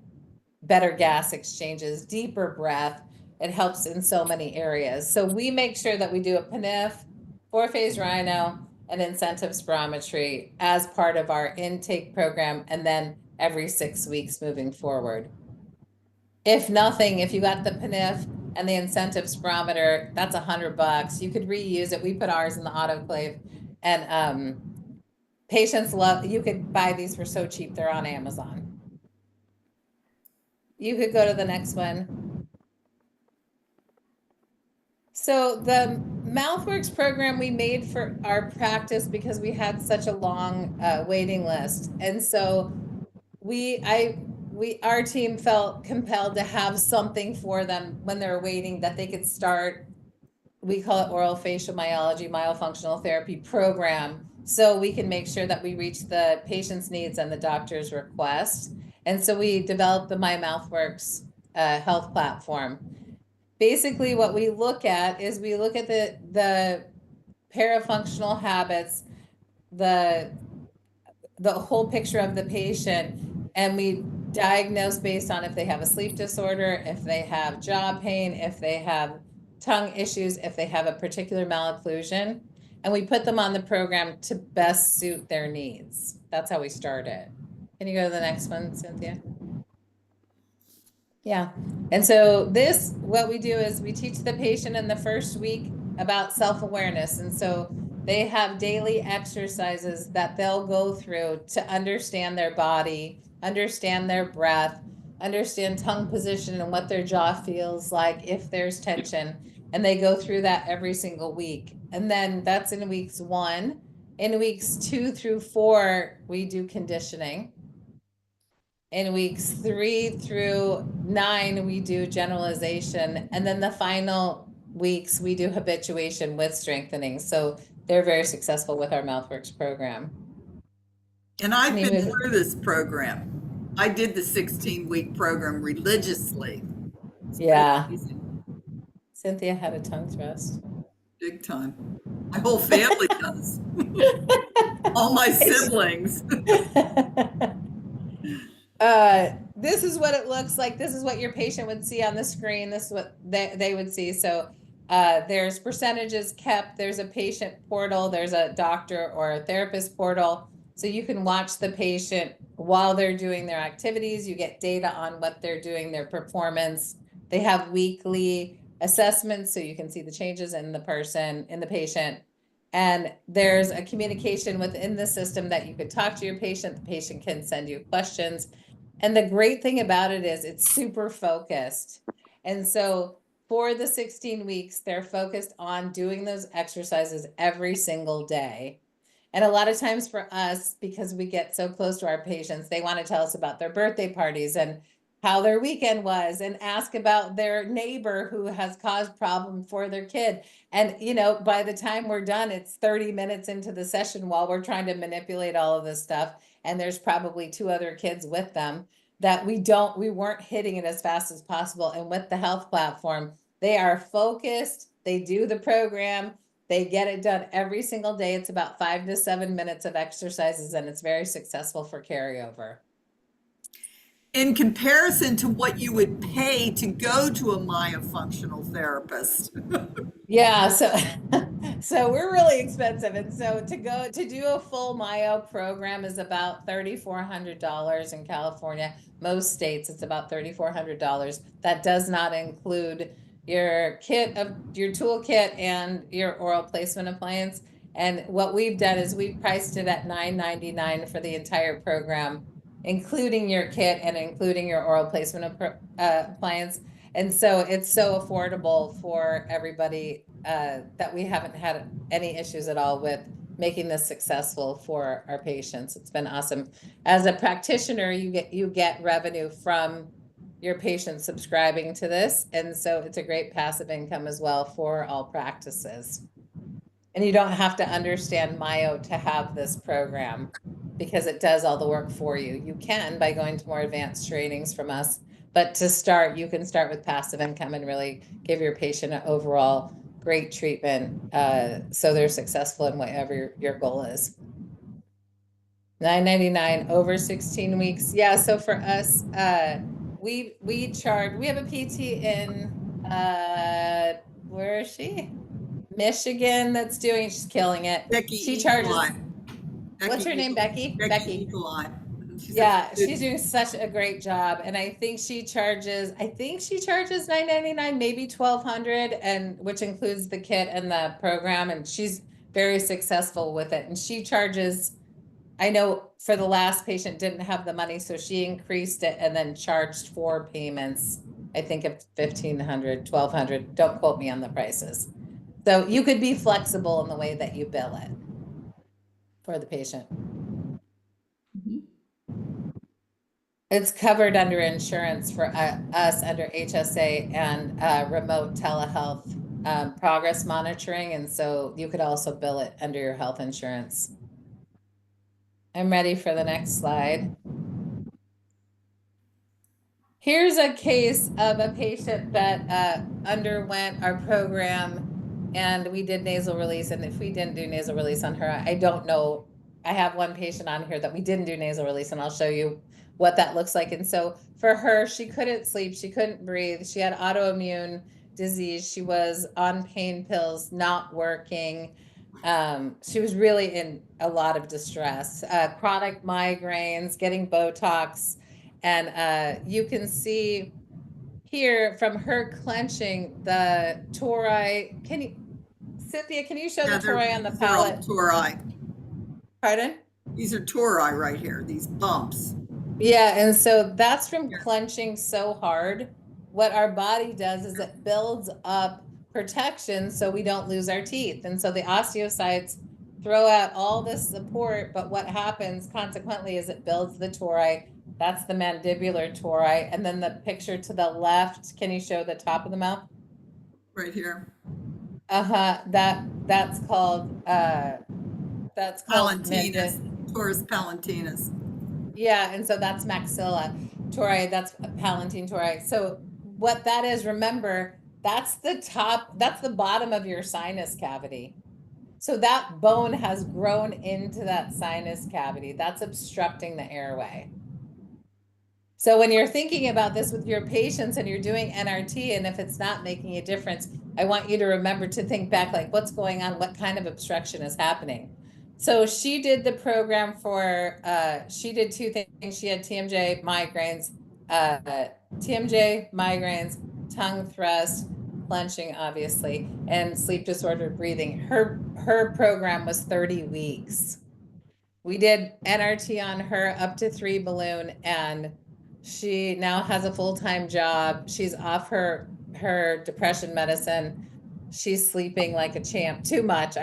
better gas exchanges, deeper breath. It helps in so many areas. So we make sure that we do a PNIF, 4-phase rhino, and incentive spirometry as part of our intake program, and then every 6 weeks moving forward. If nothing, if you got the PNIF and the incentive spirometer, that's $100. You could reuse it. We put ours in the autoclave, and patients love. You could buy these for so cheap. They're on Amazon. You could go to the next one. So the MouthWorks program we made for our practice because we had such a long waiting list. And so our team felt compelled to have something for them when they're waiting that they could start. We call it oral facial myology, myofunctional therapy program. So we can make sure that we reach the patient's needs and the doctor's request. And so we developed the My MouthWorks health platform. Basically, what we look at is we look at the parafunctional habits, the whole picture of the patient, and we diagnose based on if they have a sleep disorder, if they have jaw pain, if they have tongue issues, if they have a particular malocclusion, and we put them on the program to best suit their needs. That's how we started. Can you go to the next one, Cynthia? Yeah. And so what we do is we teach the patient in the first week about self-awareness. And so they have daily exercises that they'll go through to understand their body, understand their breath, understand tongue position and what their jaw feels like if there's tension. And they go through that every single week. And then that's in weeks 1. In weeks 2 through 4, we do conditioning. In weeks 3 through 9, we do generalization. And then the final weeks, we do habituation with strengthening. So they're very successful with our MouthWorks program. And I've been through this program. I did the 16-week program religiously. Yeah. Cynthia had a tongue thrust. Big time. My whole family does. All my siblings. This is what it looks like. This is what your patient would see on the screen. This is what they would see. So there's percentages kept. There's a patient portal. There's a doctor or a therapist portal. So you can watch the patient while they're doing their activities. You get data on what they're doing, their performance. They have weekly assessments so you can see the changes in the patient. And there's a communication within the system that you could talk to your patient. The patient can send you questions. And the great thing about it is it's super focused. And so for the 16 weeks, they're focused on doing those exercises every single day. And a lot of times for us, because we get so close to our patients, they want to tell us about their birthday parties and how their weekend was and ask about their neighbor who has caused problem for their kid. And, you know, by the time we're done, it's 30 minutes into the session while we're trying to manipulate all of this stuff. And there's probably 2 other kids with them that we weren't hitting it as fast as possible. And with the health platform, they are focused, they do the program, they get it done every single day. It's about 5 to 7 minutes of exercises, and it's very successful for carryover. In comparison to what you would pay to go to a myofunctional therapist. Yeah, so so we're really expensive. And so to do a full Myo program is about $3,400 in California. Most states it's about $3,400. That does not include your toolkit and your oral placement appliance. And what we've done is we've priced it at $999 for the entire program, including your kit and including your oral placement appliance. And so it's so affordable for everybody that we haven't had any issues at all with making this successful for our patients. It's been awesome. As a practitioner, you get revenue from your patients subscribing to this. And so it's a great passive income as well for all practices. And you don't have to understand Myo to have this program because it does all the work for you. You can by going to more advanced trainings from us. But to start, you can start with passive income and really give your patient an overall great treatment so they're successful in whatever your goal is. $999 over 16 weeks. Yeah, so for us, we have a PT in where is she? Michigan that's she's killing it. Becky She charges. What's her name? Becky? Becky. Yeah, she's doing such a great job. And I think she charges $999, maybe $1,200, and which includes the kit and the program. And she's very successful with it. And she charges, I know for the last patient didn't have the money, so she increased it and then charged 4 payments, I think of $1,500, $1,200. Don't quote me on the prices. So you could be flexible in the way that you bill it for the patient. It's covered under insurance for us under HSA and remote telehealth progress monitoring. And so you could also bill it under your health insurance. I'm ready for the next slide. Here's a case of a patient that underwent our program and we did nasal release. And if we didn't do nasal release on her, I don't know. I have one patient on here that we didn't do nasal release, and I'll show you what that looks like. And so for her, she couldn't sleep, she couldn't breathe, she had autoimmune disease, she was on pain pills, not working. She was really in a lot of distress, chronic migraines, getting Botox. And you can see here from her clenching the tori. Cynthia, can you show the tori on the palette? Tori. Pardon? These are tori right here, these bumps. Yeah, and so that's from clenching so hard. What our body does is it builds up protection so we don't lose our teeth. And so the osteocytes throw out all this support, but what happens consequently is it builds the tori. That's the mandibular tori. And then the picture to the left, can you show the top of the mouth? Right here. That's called palentinus, torus palentinus. Yeah, and so that's maxilla tori, that's palatine tori. So what that is, remember, that's the bottom of your sinus cavity. So that bone has grown into that sinus cavity. That's obstructing the airway. So when you're thinking about this with your patients and you're doing NRT, and if it's not making a difference, I want you to remember to think back, like what's going on, what kind of obstruction is happening. So she did the program for, she did 2 things. She had TMJ migraines, tongue thrust, clenching, obviously, and sleep disordered breathing. Her program was 30 weeks. We did NRT on her up to 3 balloon, and she now has a full-time job. She's off her depression medicine. She's sleeping like a champ. Too much.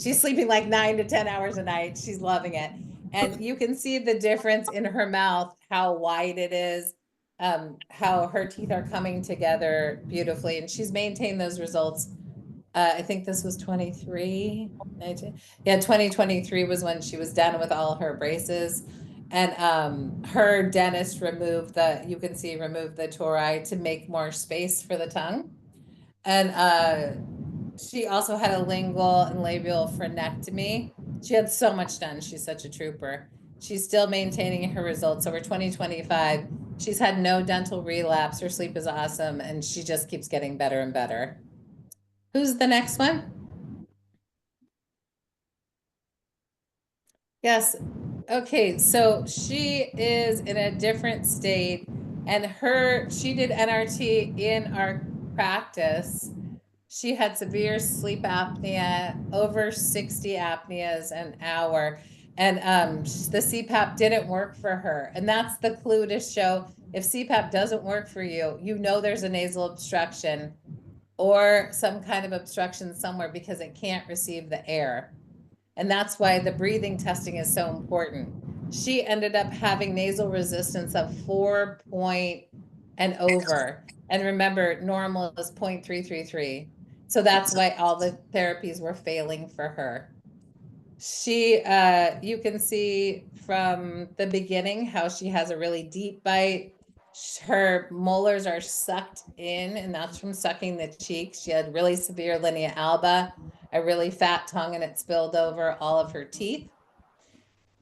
She's sleeping like 9 to 10 hours a night. She's loving it. And you can see the difference in her mouth, how wide it is, how her teeth are coming together beautifully. And she's maintained those results. I think this was 23, 19. Yeah, 2023 was when she was done with all her braces. And her dentist removed removed the tori to make more space for the tongue. And she also had a lingual and labial frenectomy. She had so much done. She's such a trooper. She's still maintaining her results over 2025. She's had no dental relapse. Her sleep is awesome, and she just keeps getting better and better. Who's the next one? Yes. Okay, so she is in a different state, and she did NRT in our practice. She had severe sleep apnea, over 60 apneas an hour, and the CPAP didn't work for her. And that's the clue to show if CPAP doesn't work for you, you know there's a nasal obstruction or some kind of obstruction somewhere because it can't receive the air. And that's why the breathing testing is so important. She ended up having nasal resistance of 4 point and over. And remember, normal is 0.333. So that's why all the therapies were failing for her. You can see from the beginning how she has a really deep bite. Her molars are sucked in, and that's from sucking the cheeks. She had really severe linea alba, a really fat tongue, and it spilled over all of her teeth.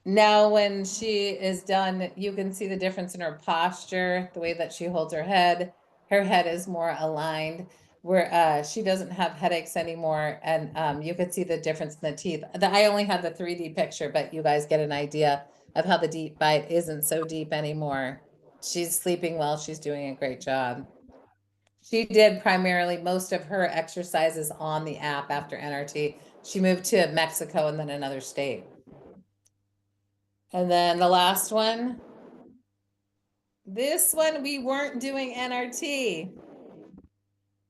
Now, when she is done, you can see the difference in her posture, the way that she holds her head. Her head is more aligned, where she doesn't have headaches anymore. And you could see the difference in the teeth. I only had the 3D picture, but you guys get an idea of how the deep bite isn't so deep anymore. She's sleeping well. She's doing a great job. She did primarily most of her exercises on the app after NRT. She moved to Mexico and then another state. And then the last one. This one, we weren't doing NRT.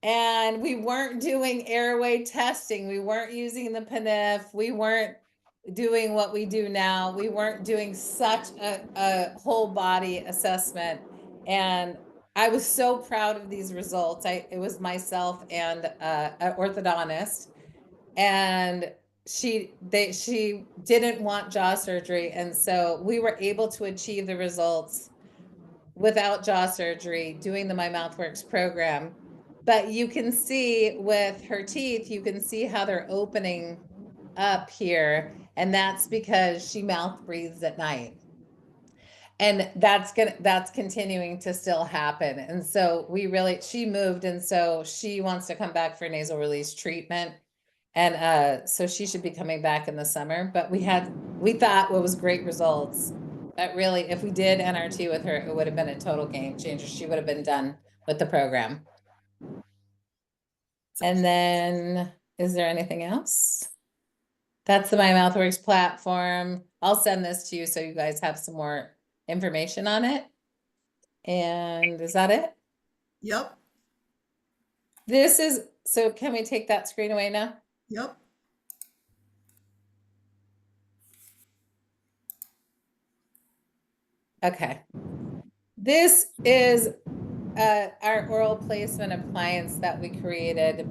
And we weren't doing airway testing. We weren't using the PNF. We weren't doing what we do now. We weren't doing such a whole body assessment. And I was so proud of these results. It was myself and an orthodontist, and she didn't want jaw surgery, and so we were able to achieve the results without jaw surgery doing the My Mouth Works program. But you can see with her teeth, you can see how they're opening up here, and that's because she mouth breathes at night. And that's continuing to still happen. And so she moved, and so she wants to come back for nasal release treatment. And so she should be coming back in the summer. But we thought what was great results. But really, if we did NRT with her, it would have been a total game changer. She would have been done with the program. And then, is there anything else? That's the My Mouth Works platform. I'll send this to you so you guys have some more information on it. And is that it? Yep, So can we take that screen away now? yep. Okay. This is our oral placement appliance that we created.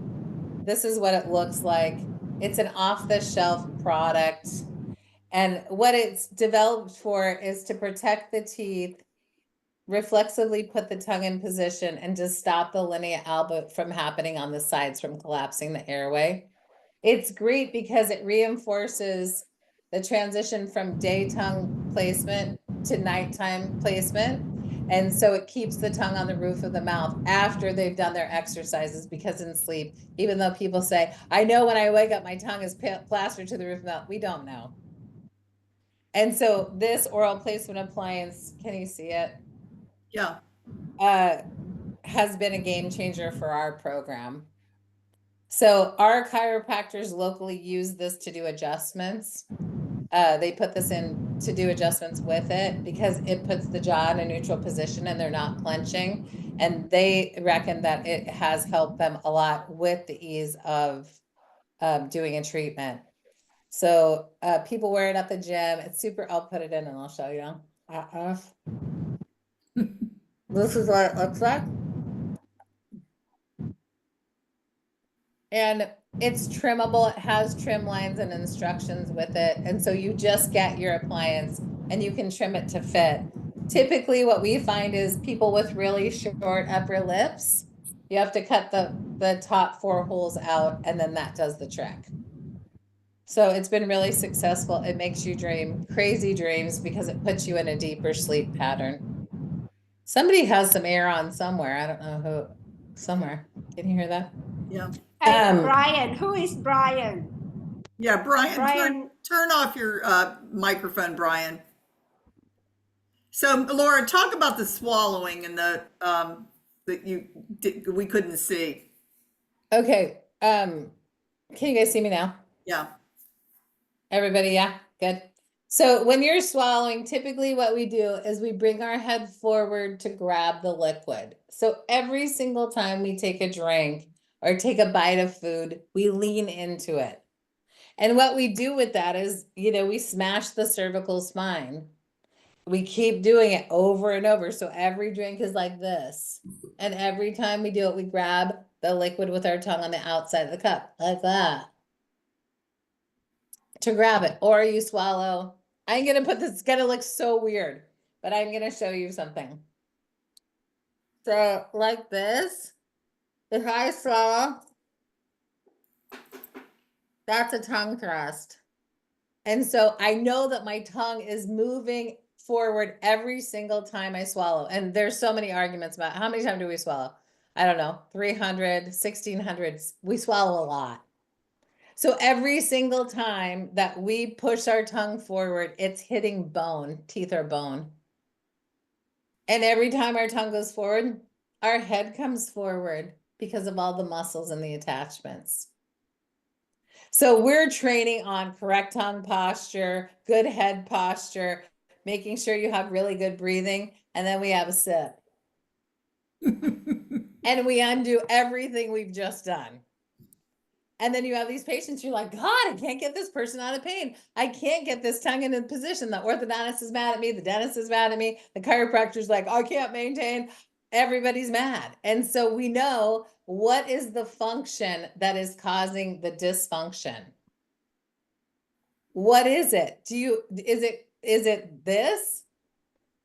This is what it looks like. It's an off-the-shelf product. And what it's developed for is to protect the teeth, reflexively put the tongue in position, and just stop the linea alba from happening on the sides, from collapsing the airway. It's great because it reinforces the transition from day tongue placement to nighttime placement. And so it keeps the tongue on the roof of the mouth after they've done their exercises, because in sleep, even though people say, I know when I wake up, my tongue is plastered to the roof of the mouth, we don't know. And so this oral placement appliance, can you see it? Yeah. has been a game changer for our program. So our chiropractors locally use this to do adjustments. They put this in to do adjustments with it because it puts the jaw in a neutral position and they're not clenching. And they reckon that it has helped them a lot with the ease of doing a treatment. So people wear it at the gym. It's super, I'll put it in and I'll show you. This is what it looks like. And it's trimmable. It has trim lines and instructions with it. And so you just get your appliance and you can trim it to fit. Typically what we find is people with really short upper lips, you have to cut the top 4 holes out and then that does the trick. So it's been really successful. It makes you dream crazy dreams because it puts you in a deeper sleep pattern. Somebody has some air on somewhere. I don't know who, somewhere. Can you hear that? Yeah. Hey, Brian, who is Brian? Yeah, Brian, Brian. turn off your microphone, Brian. So, Laura, talk about the swallowing and the that we couldn't see. Okay. Can you guys see me now? Yeah. Everybody, yeah, good. So when you're swallowing, typically what we do is we bring our head forward to grab the liquid. So every single time we take a drink or take a bite of food, we lean into it. And what we do with that is, we smash the cervical spine. We keep doing it over and over. So every drink is like this. And every time we do it, we grab the liquid with our tongue on the outside of the cup, like that. To grab it, or you swallow. I'm gonna put this, it's gonna look so weird, but I'm gonna show you something. So like this, if I swallow, that's a tongue thrust. And so I know that my tongue is moving forward every single time I swallow. And there's so many arguments about how many times do we swallow? I don't know, 300, 1600, we swallow a lot. So every single time that we push our tongue forward, it's hitting bone, teeth or bone. And every time our tongue goes forward, our head comes forward because of all the muscles and the attachments. So we're training on correct tongue posture, good head posture, making sure you have really good breathing, and then we have a sip. And we undo everything we've just done. And then you have these patients, you're like, God, I can't get this person out of pain. I can't get this tongue in a position. The orthodontist is mad at me. The dentist is mad at me. The chiropractor's like, I can't maintain. Everybody's mad. And so we know what is the function that is causing the dysfunction. What is it? Is it this?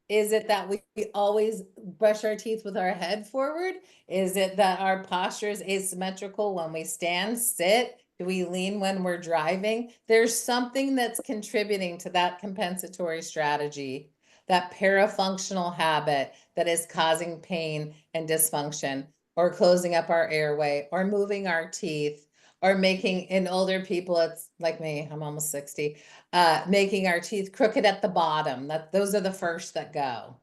Is it that we always brush our teeth with our head forward? Is it that our posture is asymmetrical when we stand, sit? Do we lean when we're driving? There's something that's contributing to that compensatory strategy, that parafunctional habit that is causing pain and dysfunction, or closing up our airway, or moving our teeth, or making, in older people, it's like me, I'm almost 60, making our teeth crooked at the bottom. Those are the first that go.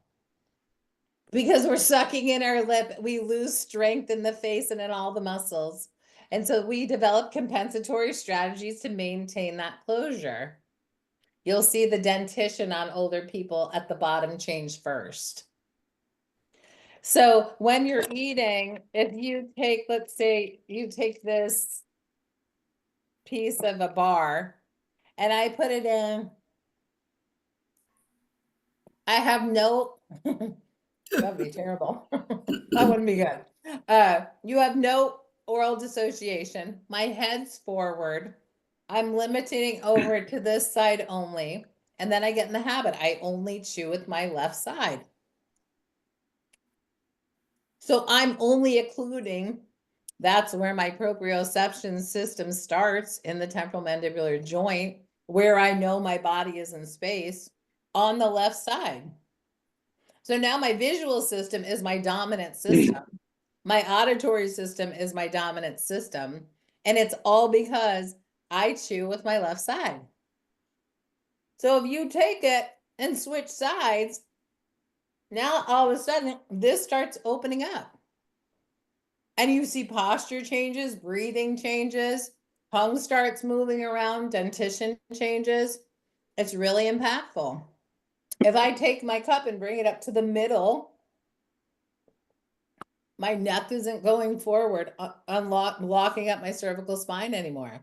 Because we're sucking in our lip, we lose strength in the face and in all the muscles. And so we develop compensatory strategies to maintain that closure. You'll see the dentition on older people at the bottom change first. So when you're eating, if you take, let's say you take this piece of a bar and I put it in, I have no, that'd be terrible. That wouldn't be good. You have no oral dissociation. My head's forward. I'm limiting over to this side only. And then I get in the habit. I only chew with my left side. So I'm only occluding. That's where my proprioception system starts, in the temporal mandibular joint, where I know my body is in space, on the left side. So now my visual system is my dominant system. My auditory system is my dominant system. And it's all because I chew with my left side. So if you take it and switch sides, now all of a sudden this starts opening up. And you see posture changes, breathing changes, tongue starts moving around, dentition changes. It's really impactful. If I take my cup and bring it up to the middle, my neck isn't going forward, locking up my cervical spine anymore.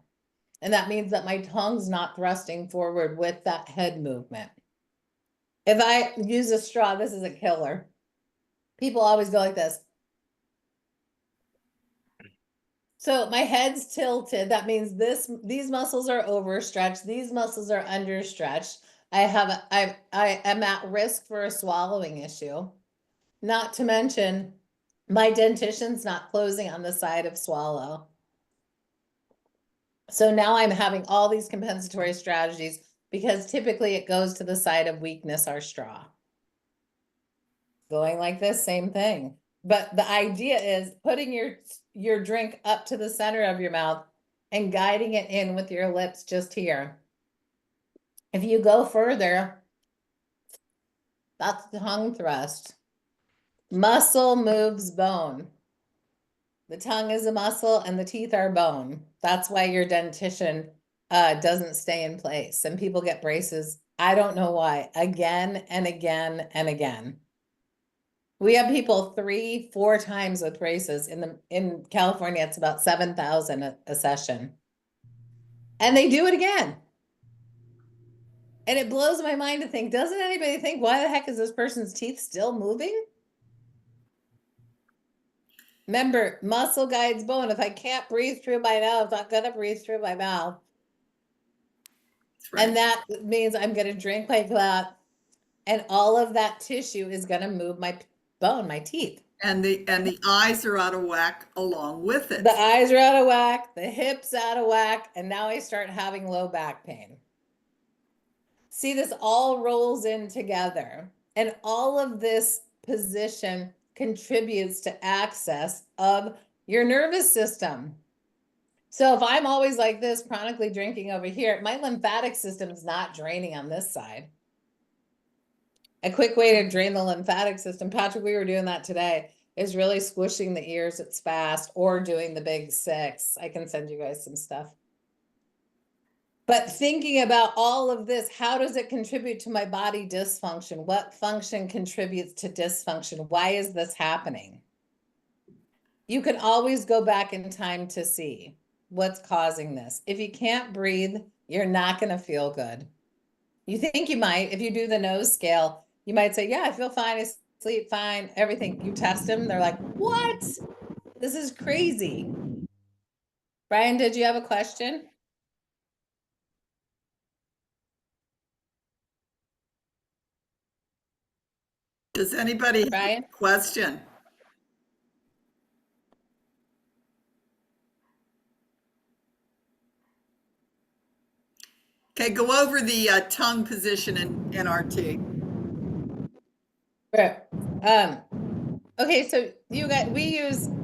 And that means that my tongue's not thrusting forward with that head movement. If I use a straw, this is a killer. People always go like this. So my head's tilted. That means these muscles are overstretched. These muscles are understretched. I am at risk for a swallowing issue. Not to mention my dentition's not closing on the side of swallow. So now I'm having all these compensatory strategies because typically it goes to the side of weakness or straw. Going like this, same thing. But the idea is putting your drink up to the center of your mouth and guiding it in with your lips just here. If you go further, that's the tongue thrust. Muscle moves bone. The tongue is a muscle and the teeth are bone. That's why your dentition doesn't stay in place. Some people get braces. I don't know why. Again and again and again. We have people 3-4 times with braces. In California, it's about 7,000 a session. And they do it again. And it blows my mind to think, doesn't anybody think, why the heck is this person's teeth still moving? Remember, muscle guides bone. If I can't breathe through my mouth, I'm not gonna breathe through my mouth. That's right. And that means I'm gonna drink like that. And all of that tissue is gonna move my bone, my teeth. And the eyes are out of whack along with it. The eyes are out of whack, the hips out of whack, and now I start having low back pain. See, this all rolls in together, and all of this position contributes to access of your nervous system. So if I'm always like this, chronically drinking over here, my lymphatic system is not draining on this side. A quick way to drain the lymphatic system, Patrick, we were doing that today, is really squishing the ears at fast or doing the big 6. I can send you guys some stuff. But thinking about all of this, how does it contribute to my body dysfunction? What function contributes to dysfunction? Why is this happening? You can always go back in time to see what's causing this. If you can't breathe, you're not going to feel good. You think you might. If you do the nose scale, you might say, yeah, I feel fine. I sleep fine, everything. You test them. They're like, what? This is crazy. Brian, did you have a question? Does anybody have Brian? a question? Okay, go over the tongue position in NRT. Okay, so you got we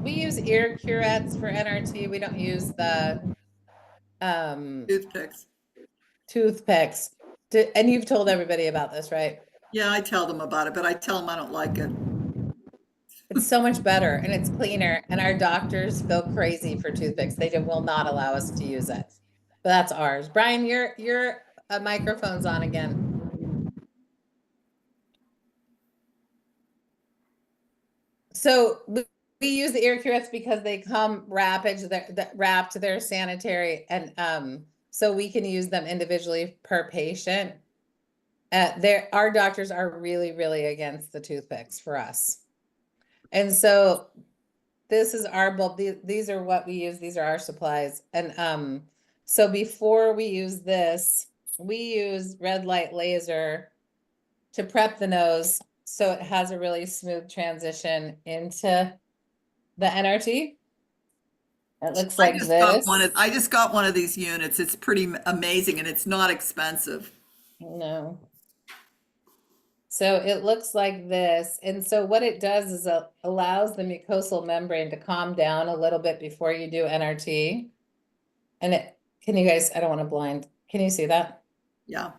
use ear curettes for NRT. We don't use the Toothpicks. toothpicks. And you've told everybody about this, right? Yeah, I tell them about it, but I tell them I don't like it. It's so much better and it's cleaner, and our doctors go crazy for toothpicks. They will not allow us to use it. But that's ours. Brian, your microphone's on again. So we use the ear curettes because they come wrapped, they're sanitary, and so we can use them individually per patient. Our doctors are really, really against the toothpicks for us. And so this is our bulb. These are what we use. These are our supplies. And so before we use this, we use red light laser to prep the nose so it has a really smooth transition into the NRT. It looks like this. I just got one of these units. It's pretty amazing and it's not expensive. No. So it looks like this. And so what it does is it allows the mucosal membrane to calm down a little bit before you do NRT. And can you guys, I don't want to blind. Can you see that? Yeah.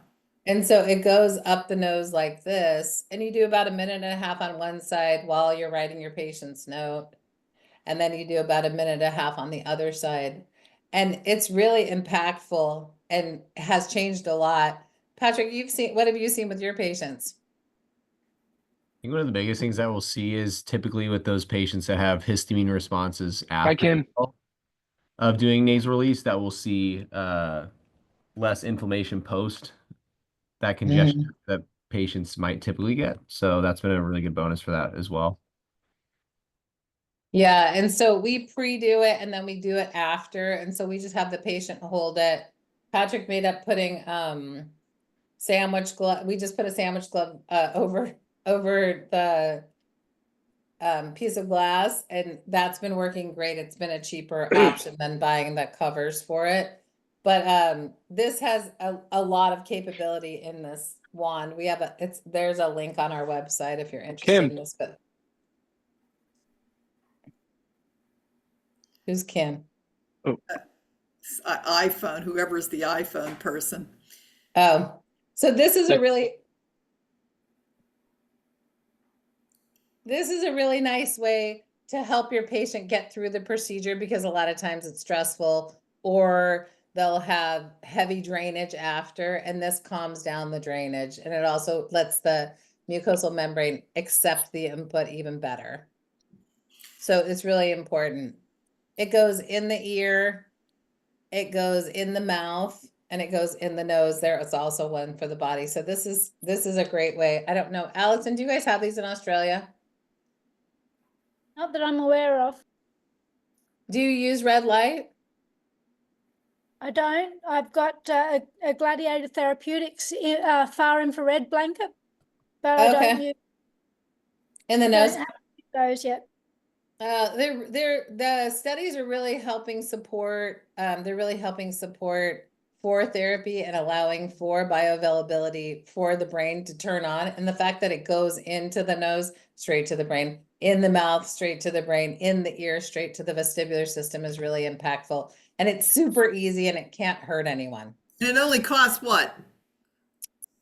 And so it goes up the nose like this, and you do about 1.5 minutes on one side while you're writing your patient's note. and then you do about a minute and a half on the other side. And it's really impactful and has changed a lot. Patrick, what have you seen with your patients? I think one of the biggest things that we'll see is typically with those patients that have histamine responses Hi, after Kim. of doing nasal release, that we'll see less inflammation post that congestion that patients might typically get. So that's been a really good bonus for that as well. Yeah, and so we pre-do it and then we do it after, and so we just have the patient hold it. Patrick made up putting sandwich glove. We just put a sandwich glove over the piece of glass, and that's been working great. It's been a cheaper option than buying the covers for it. But this has a lot of capability in this wand. We have there's a link on our website if you're interested Kim. in this, but who's Kim? iPhone, whoever's the iPhone person. Oh, so this is a really nice way to help your patient get through the procedure, because a lot of times it's stressful or they'll have heavy drainage after, and this calms down the drainage, and it also lets the mucosal membrane accept the input even better. So it's really important. It goes in the ear, it goes in the mouth, and it goes in the nose. There is also one for the body. So this is a great way. I don't know, Allison, do you guys have these in Australia? Not that I'm aware of. Do you use red light? I don't. I've got a Gladiator Therapeutics far infrared blanket, but I don't use. In the nose? Don't have those yet. The studies are really helping support. They're really helping support for therapy and allowing for bioavailability for the brain to turn on, and the fact that it goes into the nose straight to the brain, in the mouth straight to the brain, in the ear straight to the vestibular system is really impactful, and it's super easy and it can't hurt anyone. And it only costs what?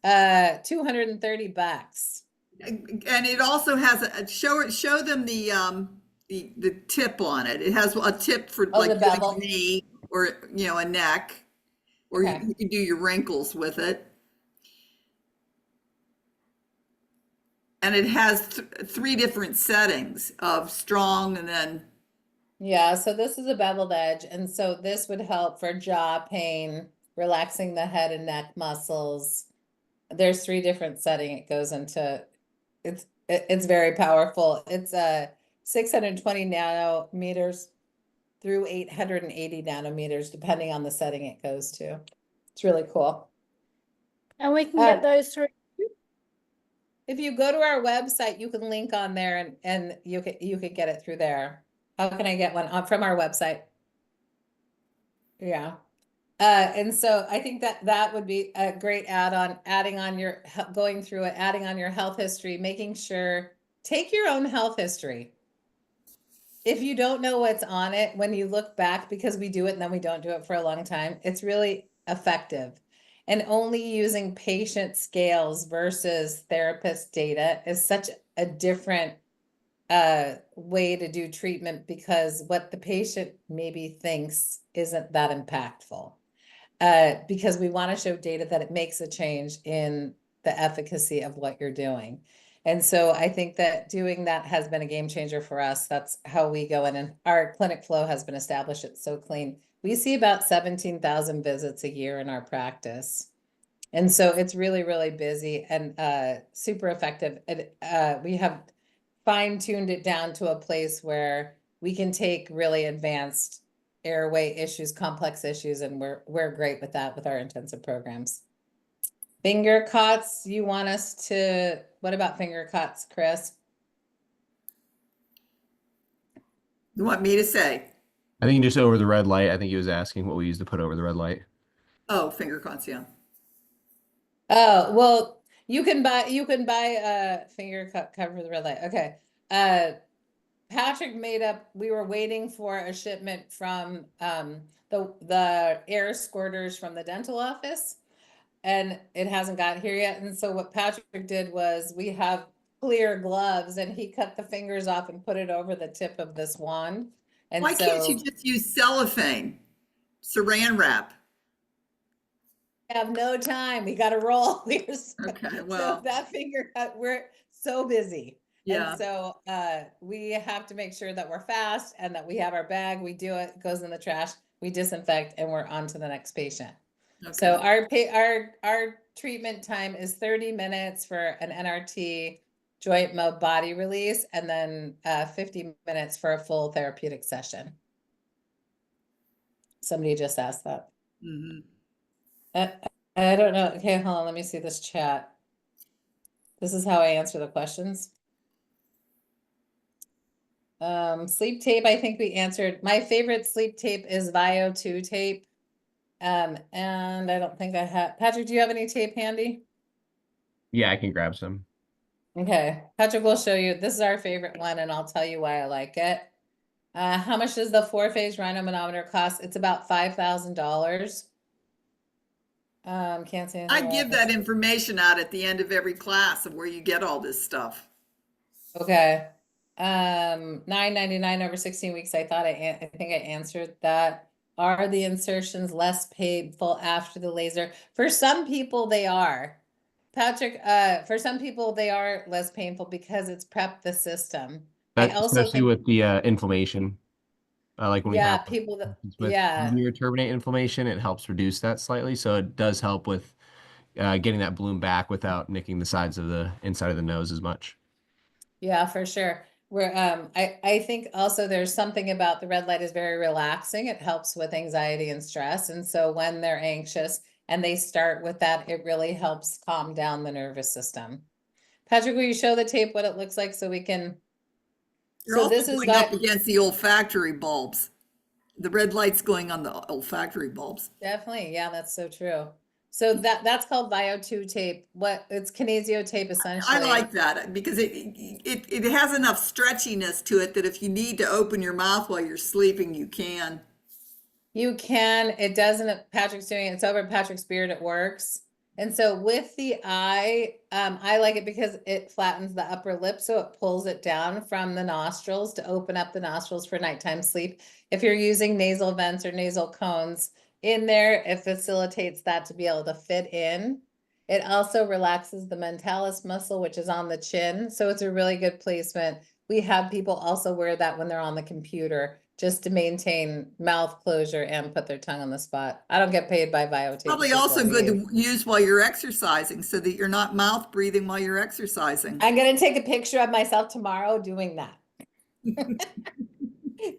$230. And it also has show them the tip on it. It has a tip for like the bevel. doing a knee or a neck, or you can do your wrinkles with it. And it has three different settings of strong and then. Yeah, so this is a beveled edge, and so this would help for jaw pain, relaxing the head and neck muscles. There's three different settings it goes into. It's very powerful. It's 620 nanometers through 880 nanometers, depending on the setting it goes to. It's really cool. And we can get those through. If you go to our website, you can link on there, and you could get it through there. How can I get one from our website? Yeah. And so I think that would be a great add-on, going through it, adding on your health history, making sure, take your own health history. If you don't know what's on it, when you look back, because we do it and then we don't do it for a long time, it's really effective. And only using patient scales versus therapist data is such a different way to do treatment, because what the patient maybe thinks isn't that impactful. Because we want to show data that it makes a change in the efficacy of what you're doing. And so I think that doing that has been a game changer for us. That's how we go in, and our clinic flow has been established. It's so clean. We see about 17,000 visits a year in our practice. And so it's really, really busy and super effective. We have fine-tuned it down to a place where we can take really advanced airway issues, complex issues, and we're great with that with our intensive programs. Finger cots, you want us to, what about finger cots, Chris? You want me to say? I think just over the red light. I think he was asking what we use to put over the red light. Oh, finger cots, yeah. Oh, well, you can buy a finger cut cover for the red light. Okay. Patrick we were waiting for a shipment from the air squirters from the dental office, and it hasn't got here yet. And so what Patrick did was, we have clear gloves, and he cut the fingers off and put it over the tip of this wand. And Why can't so you just use cellophane, saran wrap? we have no time. We got to roll. Okay, So well, that finger cut, we're so busy. yeah. And so we have to make sure that we're fast and that we have our bag. We do it, goes in the trash, we disinfect, and we're on to the next patient. So Okay. our treatment time is 30 minutes for an NRT joint mode body release, and then 50 minutes for a full therapeutic session. Somebody just asked that. Mhm. I don't know. Okay, hold on. Let me see this chat. This is how I answer the questions. Sleep tape, I think we answered. My favorite sleep tape is VIO2 tape. And I don't think I have. Patrick, do you have any tape handy? Yeah, I can grab some. Okay, Patrick will show you. This is our favorite one, and I'll tell you why I like it. How much does the 4-phase rhinomanometer cost? It's about $5,000. Can't say I anything give about that information out at the end of every class of where you get all this stuff. Okay. $9.99 over 16 weeks. I think I answered that. Are the insertions less painful after the laser? For some people, they are. Patrick, for some people, they are less painful because it's prepped the system. I That also especially think, with the inflammation. Like when we yeah, have people that, patients with yeah, linear turbinate inflammation, it helps reduce that slightly. So it does help with getting that bloom back without nicking the sides of the inside of the nose as much. yeah, for sure. Where I think also there's something about the red light is very relaxing. It helps with anxiety and stress. And so when they're anxious and they start with that, it really helps calm down the nervous system. Patrick, will you show the tape what it looks like so we can? You're So also this is going up against the olfactory bulbs. The red light's going on the olfactory bulbs. definitely, yeah, that's so true. So that's called VIO2 tape. What it's kinesio tape I essentially. like that because it has enough stretchiness to it that if you need to open your mouth while you're sleeping, you can. You can, it doesn't, Patrick's doing it, it's over at Patrick's Beard, it works. And so with the eye, I like it because it flattens the upper lip, so it pulls it down from the nostrils to open up the nostrils for nighttime sleep. If you're using nasal vents or nasal cones in there, it facilitates that to be able to fit in. It also relaxes the mentalis muscle, which is on the chin, so it's a really good placement. We have people also wear that when they're on the computer, just to maintain mouth closure and put their tongue on the spot. I don't get paid by VIO tape. Probably also good to use while you're exercising so that you're not mouth breathing while you're exercising. I'm going to take a picture of myself tomorrow doing that.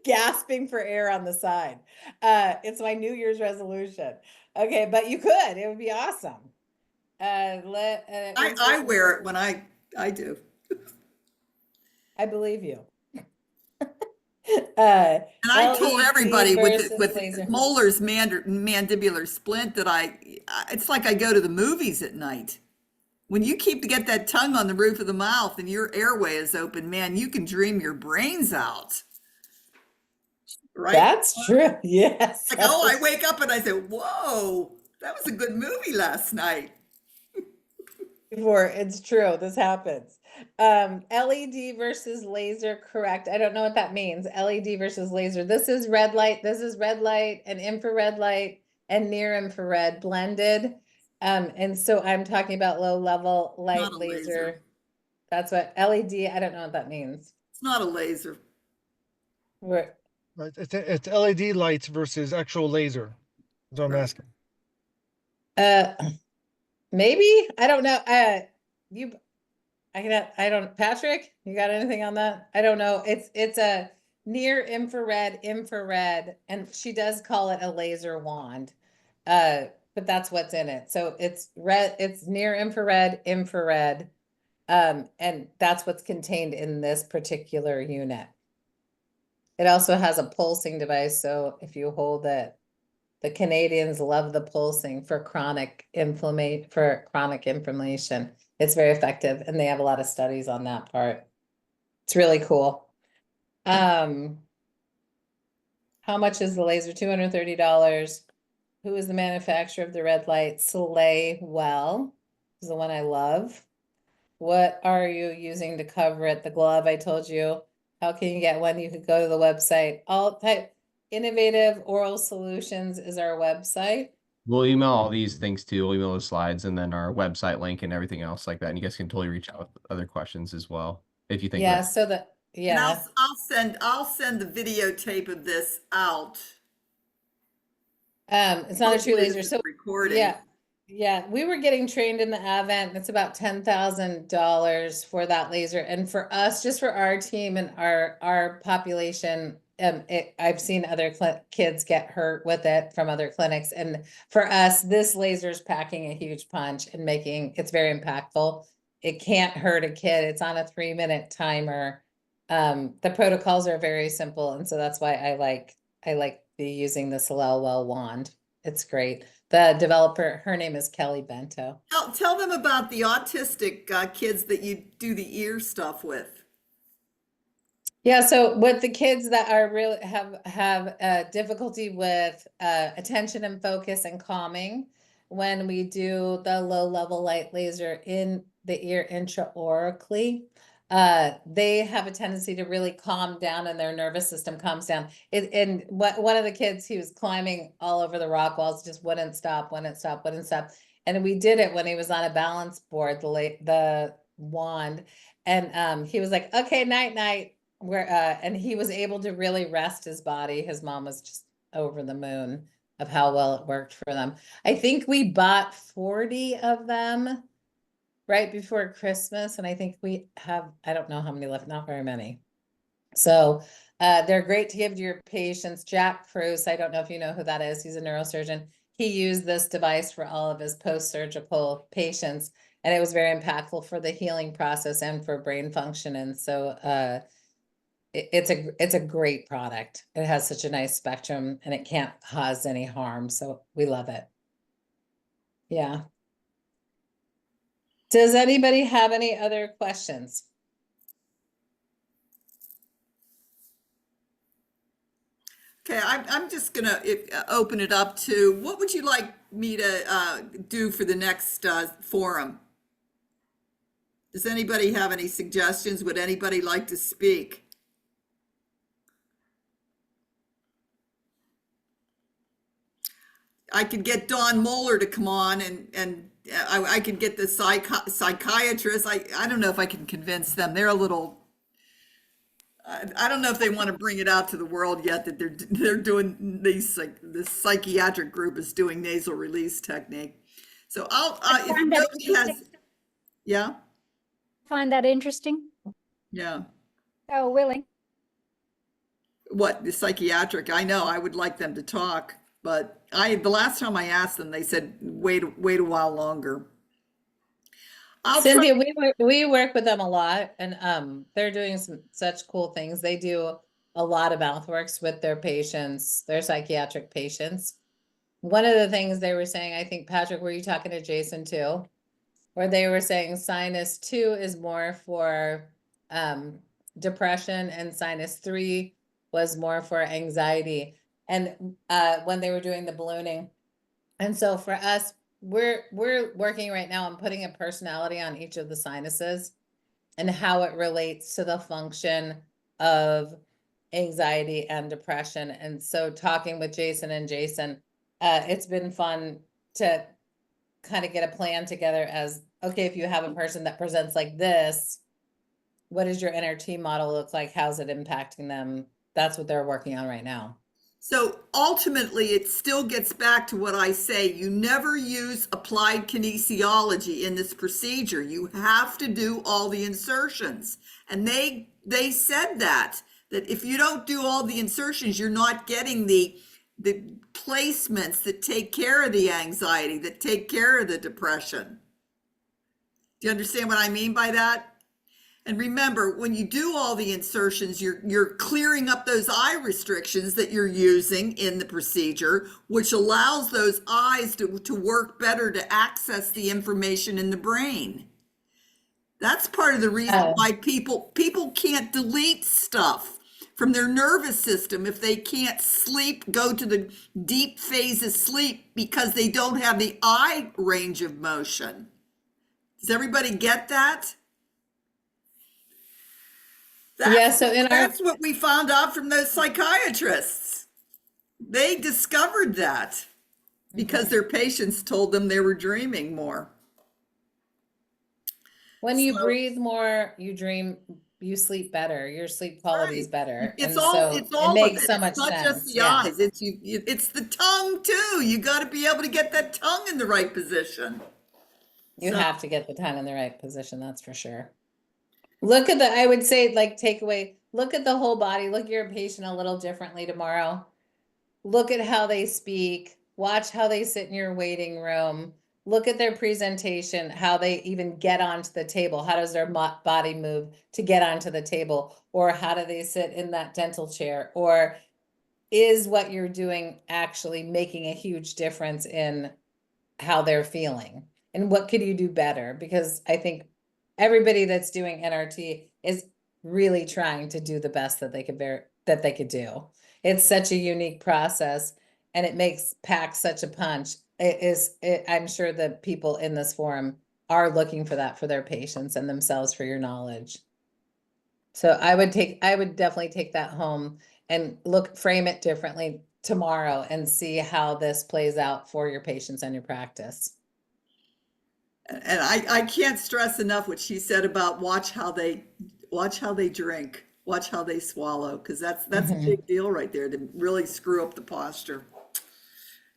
Gasping for air on the side. It's my New Year's resolution. Okay, but you could. It would be awesome. I wear it when I do. I believe you. And I told LED everybody with laser. Moeller's mandibular splint that it's like I go to the movies at night. When you get that tongue on the roof of the mouth and your airway is open, man, you can dream your brains out. Right? That's true. Yes. Like, oh, I wake up and I say, whoa, that was a good movie last night. It's true. This happens. LED versus laser, correct. I don't know what that means. LED versus laser. This is red light. This is red light and infrared light and near infrared blended. And so I'm talking about low level light Not a laser. That's what LED, I don't know what that means. It's not a laser. We're, Right. It's LED lights versus actual laser. That's what I'm asking. maybe, I don't know. I don't, Patrick, you got anything on that? I don't know. It's a near infrared, and she does call it a laser wand. But that's what's in it. So it's near infrared, and that's what's contained in this particular unit. It also has a pulsing device, so if you hold it, the Canadians love the pulsing for chronic inflammation. It's very effective, and they have a lot of studies on that part. It's really cool. How much is the laser? $230. Who is the manufacturer of the red light? Soleil Well is the one I love. What are you using to cover it? The glove I told you. How can you get one? You could go to the website. All type Innovative Oral Solutions is our website. We'll email all these things too. We'll email the slides and then our website link and everything else like that. And you guys can totally reach out with other questions as well if you think Yeah, that. so that And yeah. I'll send the videotape of this out. It's not a true Hopefully laser. this is So recording. yeah, we were getting trained in the Advent. It's about $10,000 for that laser. And for us, just for our team and our population, I've seen other kids get hurt with it from other clinics. And for us, this laser is packing a huge punch and it's very impactful. It can't hurt a kid. It's on a 3-minute timer. The protocols are very simple. And so that's why I like using this Hillel wand. It's great. The developer, her name is Kelly Bento. Tell them about the autistic kids that you do the ear stuff with. Yeah, so with the kids that are really have difficulty with attention and focus and calming, when we do the low level light laser in the ear intraorally, they have a tendency to really calm down and their nervous system calms down. And one of the kids, he was climbing all over the rock walls, just wouldn't stop. And we did it when he was on a balance board, the wand, and he was like, "Okay, night." And he was able to really rest his body. His mom was just over the moon of how well it worked for them. I think we bought 40 of them right before Christmas, and I think we have, I don't know how many left, not very many. So they're great to give to your patients. Jack Cruz, I don't know if you know who that is. He's a neurosurgeon. He used this device for all of his post-surgical patients, and it was very impactful for the healing process and for brain function. And so it's a great product. It has such a nice spectrum and it can't cause any harm. So we love it. Yeah. Does anybody have any other questions? Okay, I'm just gonna open it up to, what would you like me to do for the next forum? Does anybody have any suggestions? Would anybody like to speak? I could get Don Moeller to come on and I could get the psychiatrist. I don't know if I can convince them. They're a little, I don't know if they want to bring it out to the world yet that they're doing these, like this psychiatric group is doing nasal release technique. So if find that nobody has, interesting. yeah, Find that interesting. yeah. Oh, willing. What, the psychiatric? I know, I would like them to talk, but the last time I asked them, they said, wait a while longer. Cynthia, we work with them a lot, and they're doing such cool things. They do a lot of mouthworks with their patients, their psychiatric patients. One of the things they were saying, I think, Patrick, were you talking to Jason too? Where they were saying sinus 2 is more for depression and sinus 3 was more for anxiety. And when they were doing the ballooning. And so for us, we're working right now on putting a personality on each of the sinuses and how it relates to the function of anxiety and depression. And so talking with Jason, it's been fun to kind of get a plan together as, okay, if you have a person that presents like this, what does your NRT model look like? How's it impacting them? That's what they're working on right now. So ultimately, it still gets back to what I say. You never use applied kinesiology in this procedure. You have to do all the insertions. And they said that if you don't do all the insertions, you're not getting the placements that take care of the anxiety, that take care of the depression. Do you understand what I mean by that? And remember, when you do all the insertions, you're clearing up those eye restrictions that you're using in the procedure, which allows those eyes to work better to access the information in the brain. That's part of the reason why people can't delete stuff from their nervous system if they can't sleep, go to the deep phase of sleep, because they don't have the eye range of motion. Does everybody get that? Yeah, so in our, That's what we found out from those psychiatrists. They discovered that because their patients told them they were dreaming more. when you So- breathe more, you dream, you sleep better, your sleep quality is Right. better. It's And all, so it's it all of makes it. so It's much not just sense. the Yeah. eyes. It's the tongue too. You got to be able to get that tongue in the right position. You So- have to get the tongue in the right position, that's for sure. Look at the, I would say, like, takeaway, look at the whole body, look at your patient a little differently tomorrow. Look at how they speak, watch how they sit in your waiting room, look at their presentation, how they even get onto the table. How does their body move to get onto the table? Or how do they sit in that dental chair? Or is what you're doing actually making a huge difference in how they're feeling? And what could you do better? Because I think everybody that's doing NRT is really trying to do the best that they could do. It's such a unique process, and it packs such a punch. I'm sure that people in this forum are looking for that for their patients and themselves, for your knowledge. So I would definitely take that home and frame it differently tomorrow and see how this plays out for your patients and your practice. And I can't stress enough what she said about watch how they drink, watch how they swallow, because that's a big deal right there to really screw up the posture.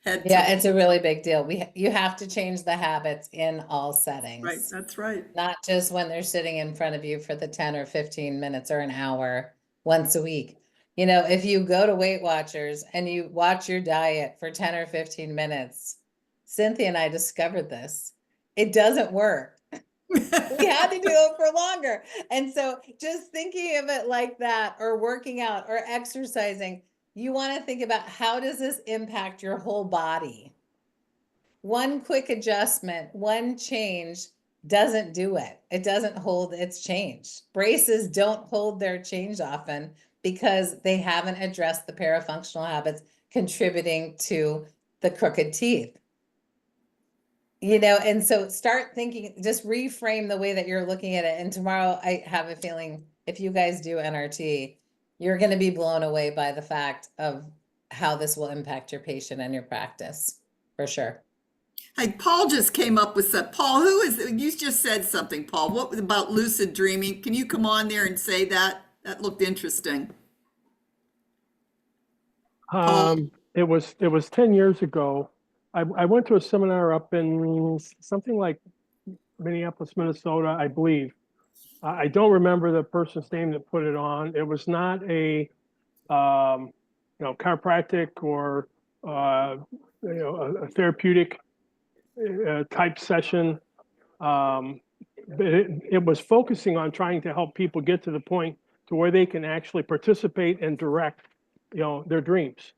Yeah, it's a really big deal. You have to change the habits in all settings. Right, that's right. Not just when they're sitting in front of you for the 10 or 15 minutes or an hour once a week. You know, if you go to Weight Watchers and you watch your diet for 10 or 15 minutes, Cynthia and I discovered this. It doesn't work. We had to do it for longer. And so just thinking of it like that, or working out or exercising, you want to think about, how does this impact your whole body? One quick adjustment, one change doesn't do it. It doesn't hold its change. Braces don't hold their change often because they haven't addressed the parafunctional habits contributing to the crooked teeth. You know, and so start thinking, just reframe the way that you're looking at it. And tomorrow, I have a feeling, if you guys do NRT, you're going to be blown away by the fact of how this will impact your patient and your practice, for sure. Hey, Paul just came up with some. Paul, you just said something, Paul. What about lucid dreaming? Can you come on there and say that? That looked interesting. It was 10 years ago. I went to a seminar up in something like Minneapolis, Minnesota, I believe. I don't remember the person's name that put it on. It was not a chiropractic or a therapeutic type session. But it was focusing on trying to help people get to the point to where they can actually participate and direct, their dreams.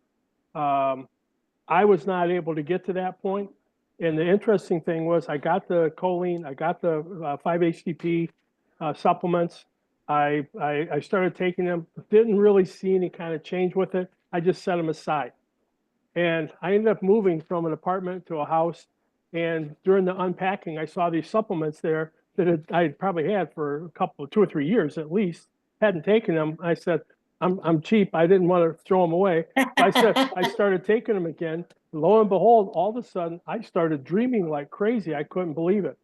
I was not able to get to that point. And the interesting thing was, I got the choline, I got the 5-HTP supplements. I started taking them, didn't really see any kind of change with it. I just set them aside. And I ended up moving from an apartment to a house. And during the unpacking, I saw these supplements there that I had probably had for 2 or 3 years at least, hadn't taken them. I said, I'm cheap. I didn't want to throw them away. So I started taking them again. Lo and behold, all of a sudden, I started dreaming like crazy. I couldn't believe it.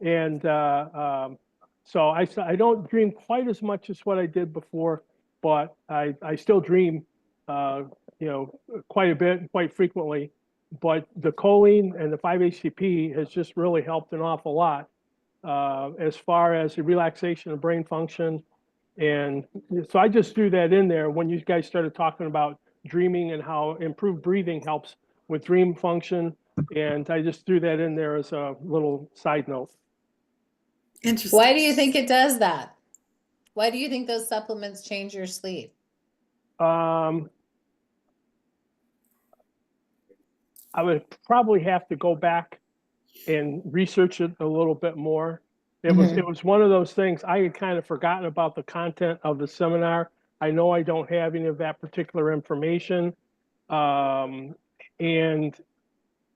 And so I don't dream quite as much as what I did before, but I still dream, quite a bit, quite frequently. But the choline and the 5-HTP has just really helped an awful lot as far as the relaxation of brain function. And so I just threw that in there when you guys started talking about dreaming and how improved breathing helps with dream function. And I just threw that in there as a little side note. Interesting. Why do you think it does that? Why do you think those supplements change your sleep? I would probably have to go back and research it a little bit more. It was one of those things. I had kind of forgotten about the content of the seminar. I know I don't have any of that particular information. And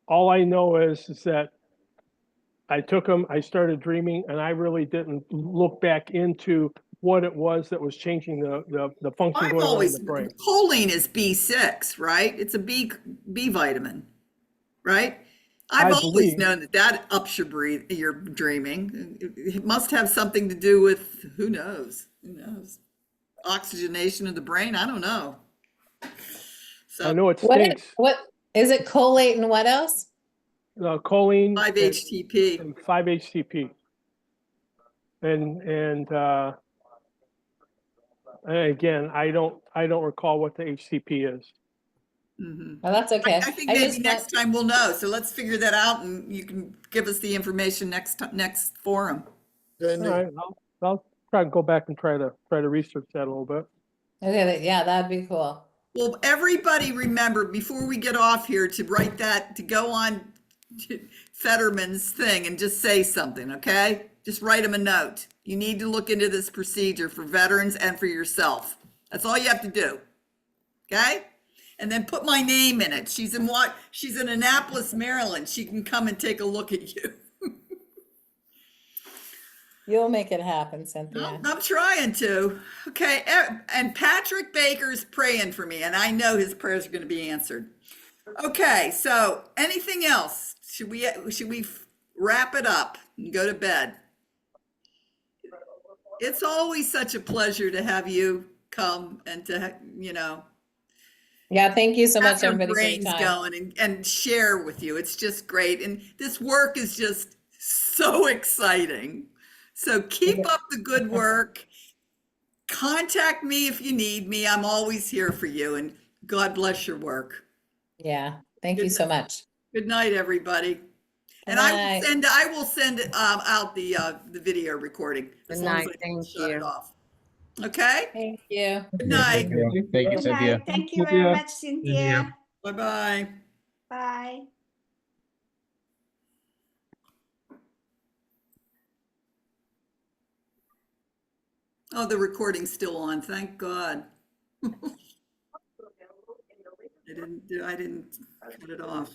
all I know is that I took them, I started dreaming, and I really didn't look back into what it was that was changing the function I've going on in always, the brain. choline is B6, right? It's a B vitamin, right? I I've always believe. known that that ups your dreaming. It must have something to do with, who knows? Who knows? Oxygenation of the brain? I don't know. I So know it stinks. What is it? Folate and what else? Choline 5-HTP. and 5-HTP. And again, I don't recall what the HTP is. Mhm. Well, that's okay. I think I maybe just next time we'll know. So let's figure that out, and you can give us the information next forum. All right, I'll try to go back and try to research that a little bit. Okay, yeah, that'd be cool. Well, everybody remember before we get off here to write that, to go on Fetterman's thing and just say something, okay? Just write him a note. You need to look into this procedure for veterans and for yourself. That's all you have to do. Okay? And then put my name in it. She's in Annapolis, Maryland. She can come and take a look at you. You'll make it happen, Cynthia. I'm trying to. Okay. And Patrick Baker's praying for me, and I know his prayers are going to be answered. Okay. So anything else? Should we wrap it up and go to bed? It's always such a pleasure to have you come and to, Yeah, thank you so have much, your everybody, for your brains time. going and share with you. It's just great. And this work is just so exciting. So keep up the good work. Contact me if you need me. I'm always here for you, and God bless your work. Yeah, thank you so much. Good night, everybody. And I will send out the video recording as Good long as night. I can Thank shut it you. off. Okay? Thank you. Good night. Thank you, Good Cynthia. night. Thank you very much, Cynthia. Bye-bye. Bye. Oh, the recording's still on. Thank God. I didn't cut it off.